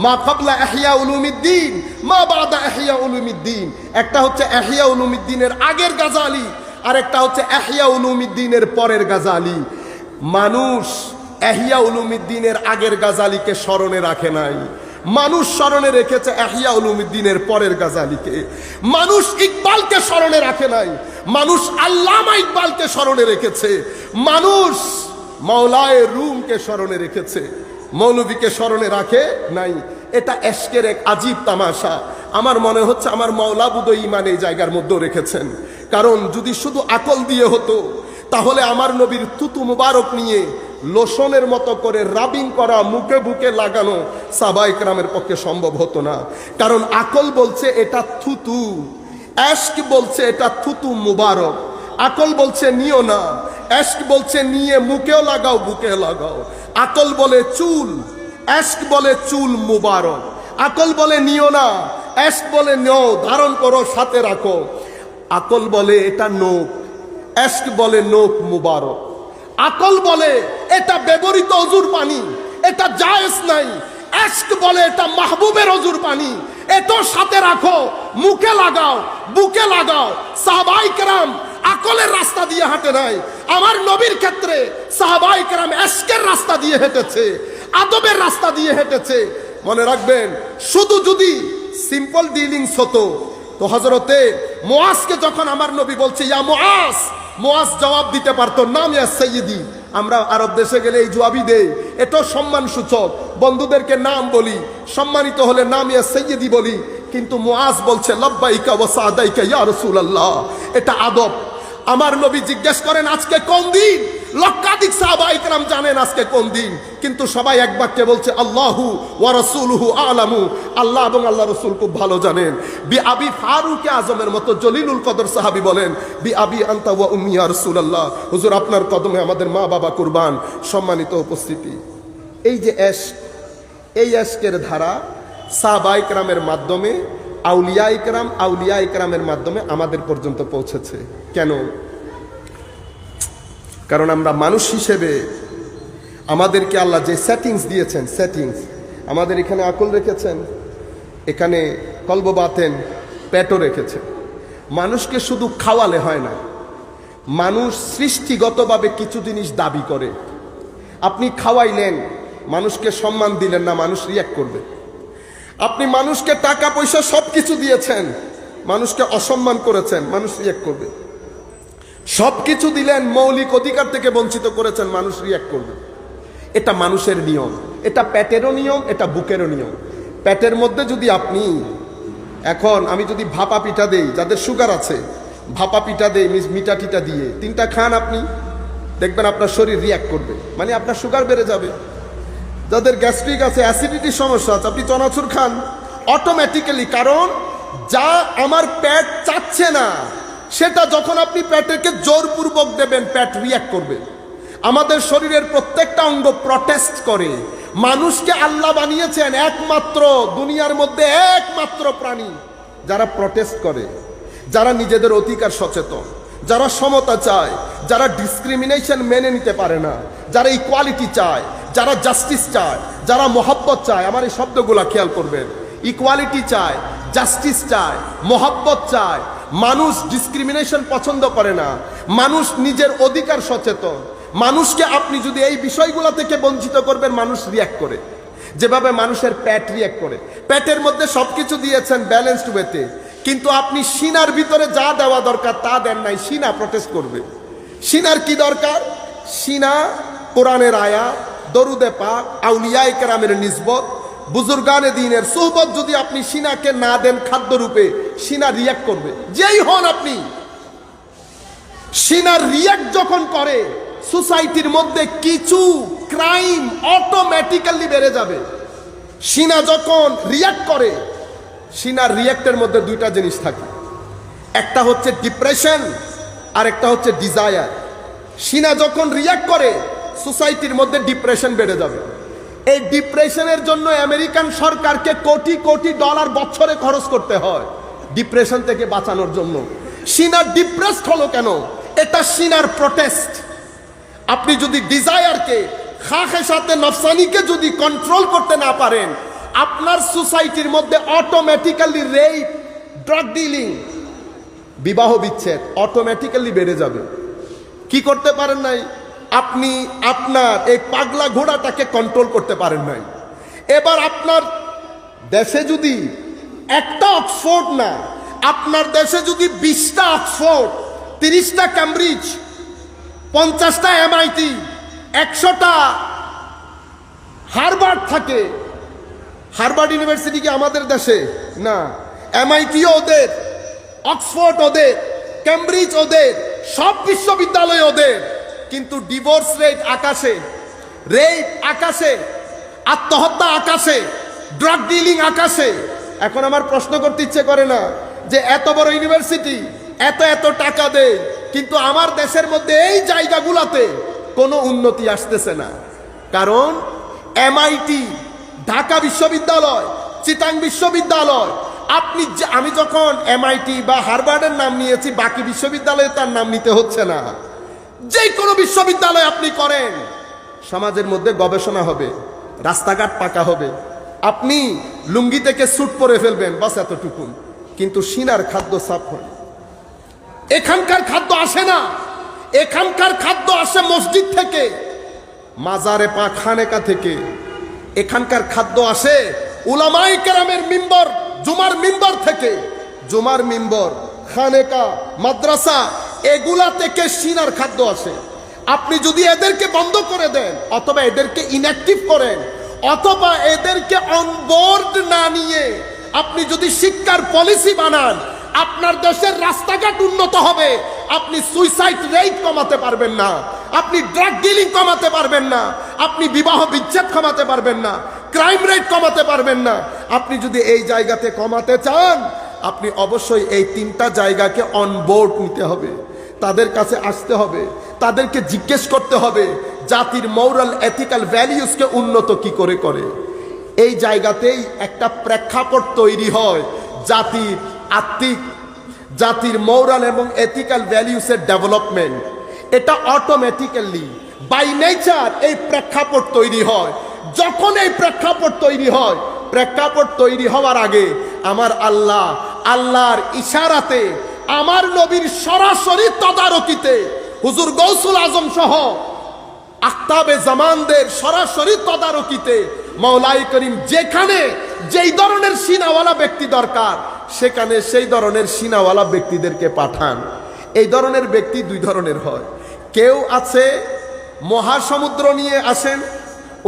মা ক্বাবলা ইহয়া উলুমিদ্দিন, মা বাদা ইহয়া উলুমিদ্দিন। একটা হচ্ছে ইহয়া উলুমিদ্দিনের আগের গাজালি, আর একটা হচ্ছে ইহয়া উলুমিদ্দিনের পরের গাজালি। মানুষ ইহয়া উলুমিদ্দিনের আগের গাজালিকে স্মরণে রাখে নাই, মানুষ স্মরণে রেখেছে ইহয়া উলুমিদ্দিনের পরের গাজালিকে। মানুষ ইকবালকে স্মরণে রাখে নাই, মানুষ আল্লামা ইকবালকে স্মরণে রেখেছে। মানুষ মাওলায়ে রুমকে স্মরণে রেখেছে, মৌলভীকে স্মরণে রাখে নাই। এটা এশকের এক আজীব তামাশা। আমার মনে হচ্ছে আমার মাওলা বুদই ইমান এই জায়গার মধ্যে রেখেছেন। কারণ যদি শুধু আকল দিয়ে হতো তাহলে আমার নবীর তুতু মুবারক নিয়ে লোশনের মতো করে রাবিং করা, মুখে বুকে লাগানো সাহাবায়ে কেরামের পক্ষে সম্ভব হতো না। কারণ আকল বলছে এটা থুতু, এশক বলছে এটা থুতু মুবারক। আকল বলছে নিও না, এশক বলছে নিয়ে মুখেও লাগাও বুকে লাগাও। আকল বলে চুল, এশক বলে চুল মুবারক। আকল বলে নিও না, এশক বলে নিও, ধারণ করো, সাথে রাখো। আকল বলে এটা নোক, এশক বলে নোক মুবারক। আকল বলে এটা ব্যবহৃত অজুর পানি, এটা জায়েজ নাই। এশক বলে এটা মাহবুবের অজুর পানি, এটাও সাথে রাখো, মুখে লাগাও, বুকে লাগাও। সাহাবায়ে কেরাম আকলের রাস্তা দিয়ে হাঁটে নাই। আমার নবীর ক্ষেত্রে সাহাবায়ে কেরাম এশকের রাস্তা দিয়ে হেঁটেছে, আদবের রাস্তা দিয়ে হেঁটেছে। মনে রাখবেন, শুধু যদি সিম্পল ডিলিংস হতো তো হযরতে মুআজকে যখন আমার নবী বলছে ইয়া মুআজ, মুআজ জবাব দিতে পারতো নাম ইয়া সাইয়্যিদি। আমরা আরব দেশে গেলে এই জবাবই দেই, এটাও সম্মান সূচক। বন্ধুদেরকে নাম বলি, সম্মানিত হলে নাম ইয়া সাইয়্যিদি বলি। কিন্তু মুআজ বলছে লব্বাইকা ওয়া সাদাইকা ইয়া রাসূলুল্লাহ, এটা আদব। আমার নবী জিজ্ঞেস করেন আজকে কোন দিন? লক্ষাধিক সাহাবায়ে কেরাম জানেন আজকে কোন দিন, কিন্তু সবাই এক বাক্যে বলছে আল্লাহু ওয়া রাসূলুহু আলামু, আল্লাহ এবং আল্লাহ রাসূল খুব ভালো জানেন। বি আবি ফারুক আজমের মতো জলিলুল কদর সাহাবী বলেন বি আবি আনতা ওয়া উম্মি ইয়া রাসূলুল্লাহ, হুজুর আপনার কদমে আমাদের মা বাবা কুরবান। সম্মানিত উপস্থিতি, এই যে এশক, এই এশকের ধারা সাহাবায়ে কেরামের মাধ্যমে, আউলিয়া ইকরামের মাধ্যমে আমাদের পর্যন্ত পৌঁছেছে। কেন? কারণ আমরা মানুষ হিসেবে আমাদেরকে আল্লাহ যে সেটিংস দিয়েছেন, সেটিংস আমাদের এখানে আকল রেখেছেন, এখানে কলব বাতেন, পেটও রেখেছেন। মানুষকে শুধু খাওয়ালে হয় না, মানুষ সৃষ্টিগতভাবে কিছু জিনিস দাবি করে। আপনি খাওয়াইলেন, মানুষকে সম্মান দিলেন না, মানুষ রিয়াক্ট করবে। আপনি মানুষকে টাকা পয়সা সব কিছু দিয়েছেন, মানুষকে অসম্মান করেছেন, মানুষ রিয়াক্ট করবে। সব কিছু দিলেন, মৌলিক অধিকার থেকে বঞ্চিত করেছেন, মানুষ রিয়াক্ট করবে। এটা মানুষের নিয়ম, এটা পেটেরও নিয়ম, এটা বুকেরও নিয়ম। পেটের মধ্যে যদি আপনি, এখন আমি যদি ভাপা পিঠা দেই, যাদের সুগার আছে ভাপা পিঠা দেই মিঠা টিটা দিয়ে, 3টা খান আপনি, দেখবেন আপনার শরীর রিয়াক্ট করবে, মানে আপনার সুগার বেড়ে যাবে। যাদের গ্যাস্ট্রিক আছে, অ্যাসিডিটির সমস্যা আছে, আপনি চনাচুর খান অটোমেটিক্যালি। কারণ যা আমার পেট চাচ্ছে না, সেটা যখন আপনি পেটকে জোরপূর্বক দেবেন, পেট রিয়াক্ট করবে। আমাদের শরীরের প্রত্যেকটা অঙ্গ প্রটেস্ট করে। মানুষকে আল্লাহ বানিয়েছেন একমাত্র, দুনিয়ার মধ্যে একমাত্র প্রাণী যারা প্রটেস্ট করে, যারা নিজেদের অধিকার সচেতন, যারা সমতা চায়, যারা ডিসক্রিমিনেশন মেনে নিতে পারে না, যারা ইকুয়ালিটি চায়, যারা জাস্টিস চায়, যারা মহব্বত চায়। আমার এই শব্দগুলা খেয়াল করবেন, ইকুয়ালিটি চায়, জাস্টিস চায়, মহব্বত চায়। মানুষ ডিসক্রিমিনেশন পছন্দ করে না, মানুষ নিজের অধিকার সচেতন। মানুষকে আপনি যদি এই বিষয়গুলো থেকে বঞ্চিত করবেন, মানুষ রিয়াক্ট করে। যেভাবে মানুষের পেট রিয়াক্ট করে, পেটের মধ্যে সবকিছু দিয়েছেন ব্যালেন্সড ওয়েতে, কিন্তু আপনি সিনার ভিতরে যা দেওয়া দরকার তা দেন নাই, সিনা প্রটেস্ট করবে। সিনার কি দরকার? সিনা কোরআনের আয়াত, দরুদে পাক, আউলিয়ায়ে কেরামের নিসবত, বুজুর্গানে দ্বীনের সুহবত যদি আপনি সিনাকে না দেন খাদ্য রূপে, সিনা রিয়াক্ট করবে। যেই হন আপনি, সিনার রিয়াক্ট যখন করে, সোসাইটির মধ্যে কিছু ক্রাইম অটোমেটিক্যালি বেড়ে যাবে। সিনা যখন রিয়াক্ট করে, সিনার রিয়াক্টের মধ্যে 2টা জিনিস থাকে, একটা হচ্ছে ডিপ্রেশন আর একটা হচ্ছে ডিজায়ার। সিনা যখন রিয়াক্ট করে, সোসাইটির মধ্যে ডিপ্রেশন বেড়ে যাবে। এই ডিপ্রেশনের জন্য আমেরিকান সরকারকে কোটি কোটি ডলার বছরে খরচ করতে হয় ডিপ্রেশন থেকে বাঁচানোর জন্য। সিনা ডিপ্রেসড হলো কেন? এটা সিনার প্রটেস্ট। আপনি যদি ডিজায়ারকে, খাখের সাথে নফসানিকে যদি কন্ট্রোল করতে না পারেন, আপনার সোসাইটির মধ্যে অটোমেটিক্যালি রেপ, ড্রাগ ডিলিং, বিবাহ বিচ্ছেদ অটোমেটিক্যালি বেড়ে যাবে। কি করতে পারেন নাই? আপনি আপনার এই পাগলা ঘোড়াটাকে কন্ট্রোল করতে পারেন নাই। এবার আপনার দেশে যদি একটা অক্সফোর্ড না, আপনার দেশে যদি 20টা অক্সফোর্ড, 30টা ক্যামব্রিজ, 50টা MIT, 100টা হার্ভার্ড থাকে। হার্ভার্ড ইউনিভার্সিটি কি আমাদের দেশে? না। MIT ওদের, অক্সফোর্ড ওদের, ক্যামব্রিজ ওদের, সব বিশ্ববিদ্যালয় ওদের, কিন্তু ডিভোর্স রেট আকাশে। রেপ আকাশে, আত্মহত্যা আকাশে, ড্রাগ ডিলিং আকাশে। এখন আমার প্রশ্ন করতে ইচ্ছে করে না যে এত বড় ইউনিভার্সিটি, এত এত টাকা দেয়, কিন্তু আমার দেশের মধ্যে এই জায়গাগুলোতে কোনো উন্নতি আসতেছে না। কারণ এমআইটি, ঢাকা বিশ্ববিদ্যালয়, চিটাং বিশ্ববিদ্যালয়, আমি যখন এমআইটি বা হার্ভার্ডের নাম নিয়েছি, বাকি বিশ্ববিদ্যালয়ে তার নাম নিতে হচ্ছে না। যে কোনো বিশ্ববিদ্যালয় আপনি করেন, সমাজের মধ্যে গবেষণা হবে, রাস্তাঘাট পাকা হবে, আপনি লুঙ্গি থেকে স্যুট পরে ফেলবেন, বাস এতটুকুন। কিন্তু সিনার খাদ্য সাফ হয়। এখানকার খাদ্য আসে না, এখানকার খাদ্য আসে মসজিদ থেকে, মাজারে পাক খানেকা থেকে। এখানকার খাদ্য আসে উলামায়ে কেরামের মিম্বর, জুমার মিম্বর থেকে। জুমার মিম্বর, খানেকা, মাদ্রাসা, এগুলা থেকে সিনার খাদ্য আসে। আপনি যদি এদেরকে বন্ধ করে দেন, অথবা এদেরকে ইনঅ্যাক্টিভ করেন, অথবা এদেরকে অনবোর্ড না নিয়ে আপনি যদি শিক্ষার পলিসি বানান, আপনার দেশের রাস্তাঘাট উন্নত হবে। আপনি সুইসাইড রেট কমাতে পারবেন না, আপনি ড্রাগ ডিলিং কমাতে পারবেন না, আপনি বিবাহ বিচ্ছেদ কমাতে পারবেন না, ক্রাইম রেট কমাতে পারবেন না। আপনি যদি এই জায়গাতে কমাতে চান, আপনি অবশ্যই এই তিনটা জায়গাকে অনবোর্ড নিতে হবে, তাদের কাছে আসতে হবে, তাদেরকে জিজ্ঞেস করতে হবে জাতির মোরাল এথিক্যাল ভ্যালিউসকে উন্নত কি করে করে। এই জায়গাতেই একটা প্রেক্ষাপট তৈরি হয় জাতির আত্মিক, জাতির মোরাল এবং এথিক্যাল ভ্যালিউসের ডেভেলপমেন্ট। এটা অটোমেটিক্যালি বাই নেচার এই প্রেক্ষাপট তৈরি হয়। যখন এই প্রেক্ষাপট তৈরি হয়, প্রেক্ষাপট তৈরি হওয়ার আগে আমার আল্লাহ, আল্লাহর ইশারাতে, আমার নবীর সরাসরি তদারকিতে, হুজুর গৌসুল আজম সহ আখতাবে জামানদের সরাসরি তদারকিতে মাওলাই করিম যেখানে যেই ধরনের সিনাওয়ালা ব্যক্তি দরকার, সেখানে সেই ধরনের সিনাওয়ালা ব্যক্তিদেরকে পাঠান। এই ধরনের ব্যক্তি দুই ধরনের হয়। কেউ আছে মহাসমুদ্র নিয়ে আসেন,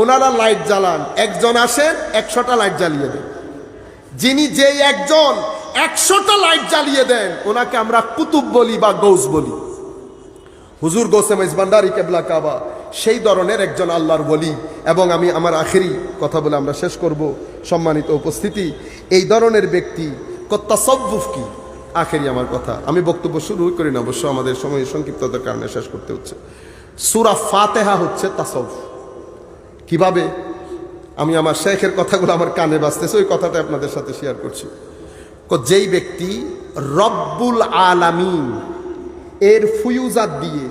ওনারা লাইট জ্বালান, একজন আসেন 100টা লাইট জ্বালিয়ে দেন। যিনি যেই একজন 100টা লাইট জ্বালিয়ে দেন, ওনাকে আমরা কুতুব বলি বা গৌস বলি। হুজুর গৌসে মেজবান্ডারি কেবলা কাবা সেই ধরনের একজন আল্লাহর ওলি। এবং আমি আমার আখেরি কথা বলে আমরা শেষ করব, সম্মানিত উপস্থিতি। এই ধরনের ব্যক্তি তাসাউফ কি, আখেরি আমার কথা, আমি বক্তব্য শুরু করি না, অবশ্য আমাদের সময় সংক্ষিপ্ততার কারণে শেষ করতে হচ্ছে। সূরা ফাতিহা হচ্ছে তাসাউফ। কিভাবে? আমি আমার শেখের কথাগুলো আমার কানে বাজতেছে, ওই কথাটা আপনাদের সাথে শেয়ার করছি। যেই ব্যক্তি রব্বুল আলামিন এর ফুয়ুজাত দিয়ে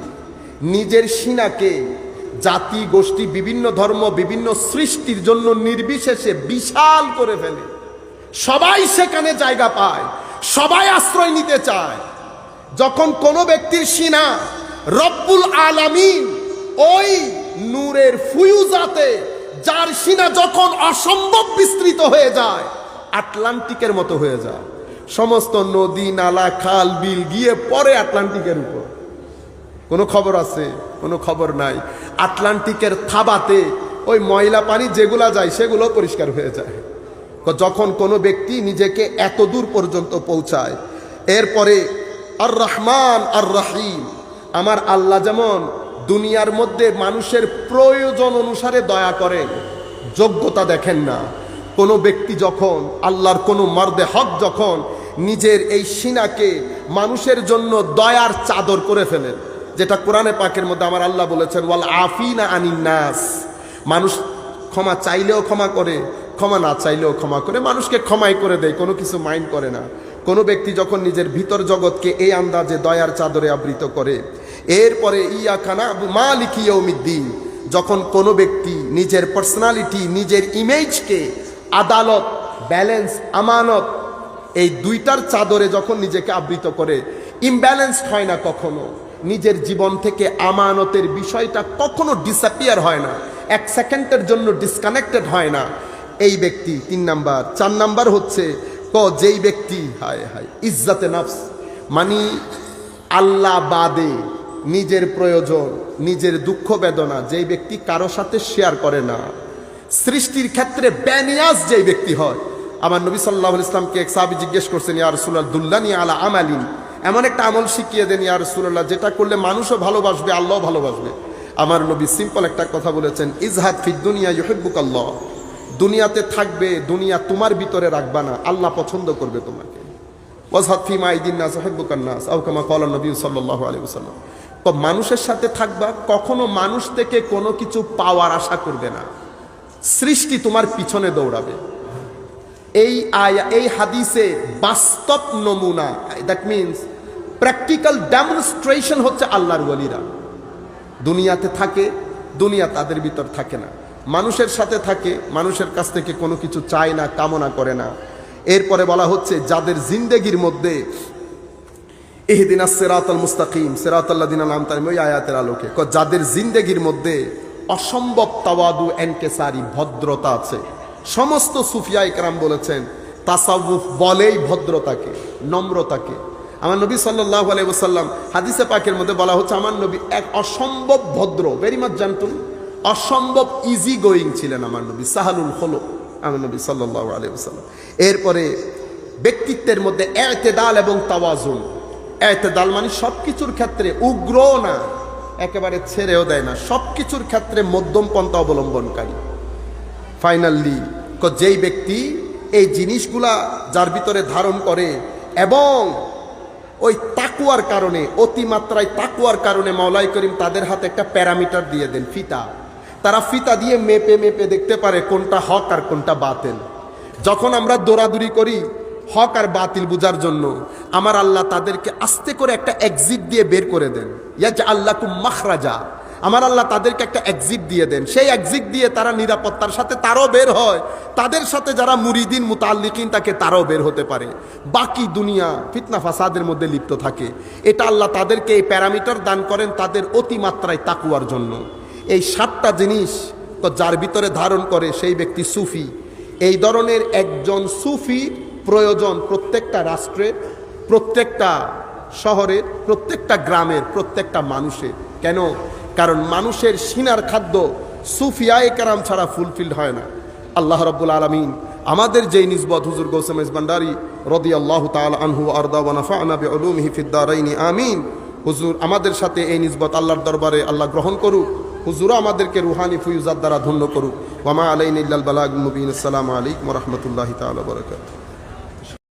নিজের সিনাকে জাতি গোষ্ঠী, বিভিন্ন ধর্ম, বিভিন্ন সৃষ্টির জন্য নির্বিশেষে বিশাল করে ফেলে, সবাই সেখানে জায়গা পায়, সবাই আশ্রয় নিতে চায়। যখন কোনো ব্যক্তির সিনা রব্বুল আলামিন ওই নূরের ফুয়ুজাতে, যার সিনা যখন অসম্ভব বিস্তৃত হয়ে যায়, আটলান্টিকের মতো হয়ে যায়, সমস্ত নদী নালা খাল বিল গিয়ে পড়ে আটলান্টিকের উপর। কোনো খবর আছে? কোনো খবর নাই। আটলান্টিকের থাবাতে ওই ময়লা পানি যেগুলা যায় সেগুলো পরিষ্কার হয়ে যায় যখন কোনো ব্যক্তি নিজেকে এত দূর পর্যন্ত পৌঁছায়। এরপরে আর রহমান আর রহিম, আমার আল্লাহ যেমন দুনিয়ার মধ্যে মানুষের প্রয়োজন অনুসারে দয়া করেন, যোগ্যতা দেখেন না। কোনো ব্যক্তি যখন, আল্লাহর কোনো মর্দে হক যখন নিজের এই সিনাকে মানুষের জন্য দয়ার চাদর করে ফেলেন, যেটা কোরআনে পাকের মধ্যে আমার আল্লাহ বলেছেন ওয়াল আফিনা আনিন নাস, মানুষ ক্ষমা চাইলেও ক্ষমা করে, ক্ষমা না চাইলেও ক্ষমা করে, মানুষকে ক্ষমাই করে দেয়, কোনো কিছু মাইন্ড করে না। কোনো ব্যক্তি যখন নিজের ভিতর জগৎকে এই আন্দাজে দয়ার চাদরে আবৃত করে, এরপরে ইয়াকা না'বুদু মালিকি ইয়াউমিদ্দিন, যখন কোনো ব্যক্তি নিজের পার্সোনালিটি, নিজের ইমেজকে আদালত, ব্যালেন্স, আমানত, এই দুইটার চাদরে যখন নিজেকে আবৃত করে, ইমব্যালেন্সড হয় না কখনো, নিজের জীবন থেকে আমানতের বিষয়টা কখনো ডিসঅ্যাপিয়ার হয় না, এক সেকেন্ডের জন্য ডিসকানেক্টেড হয় না, এই ব্যক্তি 3 নাম্বার। 4 নাম্বার হচ্ছে যেই ব্যক্তি হায় হায় ইজ্জতে নফস, মানে আল্লাহ বাদে নিজের প্রয়োজন, নিজের দুঃখ বেদনা যেই ব্যক্তি কারো সাথে শেয়ার করে না, সৃষ্টির ক্ষেত্রে বেনিয়াজ যেই ব্যক্তি হয়। আমার নবী সাল্লাল্লাহু আলাইহি ওয়াসাল্লামকে এক সাহাবী জিজ্ঞেস করছেন, ইয়া রাসূলুল্লাহ দুল্লানি আলা আমালিন, এমন একটা আমল শিখিয়ে দেন ইয়া রাসূলুল্লাহ যেটা করলে মানুষও ভালোবাসবে, আল্লাহও ভালোবাসবে। আমার নবী সিম্পল একটা কথা বলেছেন, ইজহাদ ফিদ দুনিয়া ইউহিব্বুকাল্লাহ। দুনিয়াতে থাকবে, দুনিয়া তোমার ভিতরে রাখবা না, আল্লাহ পছন্দ করবে তোমাকে। ওয়াজহাদ ফি মা আইদিন নাস ইউহিব্বুকান নাস আও কামা ক্বালা নবী সাল্লাল্লাহু আলাইহি ওয়াসাল্লাম। তো মানুষের সাথে থাকবা, কখনো মানুষ থেকে কোনো কিছু পাওয়ার আশা করবে না। সৃষ্টি তোমার পিছনে দৌড়াবে। এই হাদিসে বাস্তব নমুনা, দ্যাট মিনস প্র্যাকটিক্যাল ডেমনস্ট্রেশন হচ্ছে আল্লাহর ওয়ালিরা দুনিয়াতে থাকে, দুনিয়া তাদের ভিতর থাকে না। মানুষের সাথে থাকে, মানুষের কাছ থেকে কোনো কিছু চায় না, কামনা করে না। এরপরে বলা হচ্ছে যাদের জিন্দেগির মধ্যে ইহদিনাস সিরাতাল মুস্তাকিম সিরাতাল্লাযিনা আন'আমতা আলাইহিম, ওই আয়াতের আলোকে যাদের জিন্দেগির মধ্যে অসম্ভব তাওয়াদু এনকেসারি, ভদ্রতা আছে। সমস্ত সুফিয়া ইকরাম বলেছেন তাসাউফ বলেই ভদ্রতাকে, নম্রতাকে। আমার নবী সাল্লাল্লাহু আলাইহি ওয়াসাল্লাম হাদিসে পাকের মধ্যে বলা হচ্ছে আমার নবী এক অসম্ভব ভদ্র, ভেরি মাচ জানতুন, অসম্ভব ইজি গোয়িং ছিলেন আমার নবী, সাহালুল খুলুক আমার নবী সাল্লাল্লাহু আলাইহি ওয়াসাল্লাম। এরপরে ব্যক্তিত্বের মধ্যে ইতিদাল এবং তাওয়াজুন। ইতিদাল মানে সবকিছুর ক্ষেত্রে উগ্র না, একেবারে ছেড়েও দেয় না, সবকিছুর ক্ষেত্রে মধ্যম পন্থা অবলম্বনকারী। ফাইনালি যেই ব্যক্তি এই জিনিসগুলা যার ভিতরে ধারণ করে এবং ওই তাকুয়ার কারণে, অতিমাত্রায় তাকুয়ার কারণে মাওলাই করিম তাদের হাতে একটা প্যারামিটার দিয়ে দেন, ফিতা। তারা ফিতা দিয়ে মেপে মেপে দেখতে পারে কোনটা হক আর কোনটা বাতিল। যখন আমরা দৌড়াদৌড়ি করি হক আর বাতিল বুঝার জন্য, আমার আল্লাহ তাদেরকে আস্তে করে একটা এক্সিট দিয়ে বের করে দেন। ইয়াজআল্লাকুম মাখরাজা, আমার আল্লাহ তাদেরকে একটা এক্সিট দিয়ে দেন। সেই এক্সিট দিয়ে তারা নিরাপত্তার সাথে তারাও বের হয়, তাদের সাথে যারা মুরিদিন মুতাল্লিকিন তাকে তারাও বের হতে পারে। বাকি দুনিয়া ফিতনা ফাসাদের মধ্যে লিপ্ত থাকে। এটা আল্লাহ তাদেরকে এই প্যারামিটার দান করেন তাদের অতিমাত্রায় তাকুয়ার জন্য। এই 7টা জিনিস তো যার ভিতরে ধারণ করে সেই ব্যক্তি সুফি। এই ধরনের একজন সুফি প্রয়োজন প্রত্যেকটা রাষ্ট্রের, প্রত্যেকটা শহরের, প্রত্যেকটা গ্রামের, প্রত্যেকটা মানুষের। কেন? কারণ মানুষের সিনার খাদ্য সুফিয়ায়ে কেরাম ছাড়া ফুলফিলড হয় না। আল্লাহ রাব্বুল আলামিন আমাদের যেই নিসবত হুজুর গৌসে মেজ ভান্ডারী রাদিয়াল্লাহু তাআলা আনহু আরদা ওয়া নাফা'না বিউলুমিহি ফিদ দারাইন আমিন। হুজুর আমাদের সাথে এই নিসবত আল্লাহর দরবারে আল্লাহ গ্রহণ করুক। হুজুরও আমাদেরকে রুহানি ফুয়ুজাত দ্বারা ধন্য করুক। ওয়া মা আলাইনা ইল্লাল বালাগুল মুবিন। আসসালামু আলাইকুম ওয়া রাহমাতুল্লাহি তাআলা ওয়া বারাকাতুহু।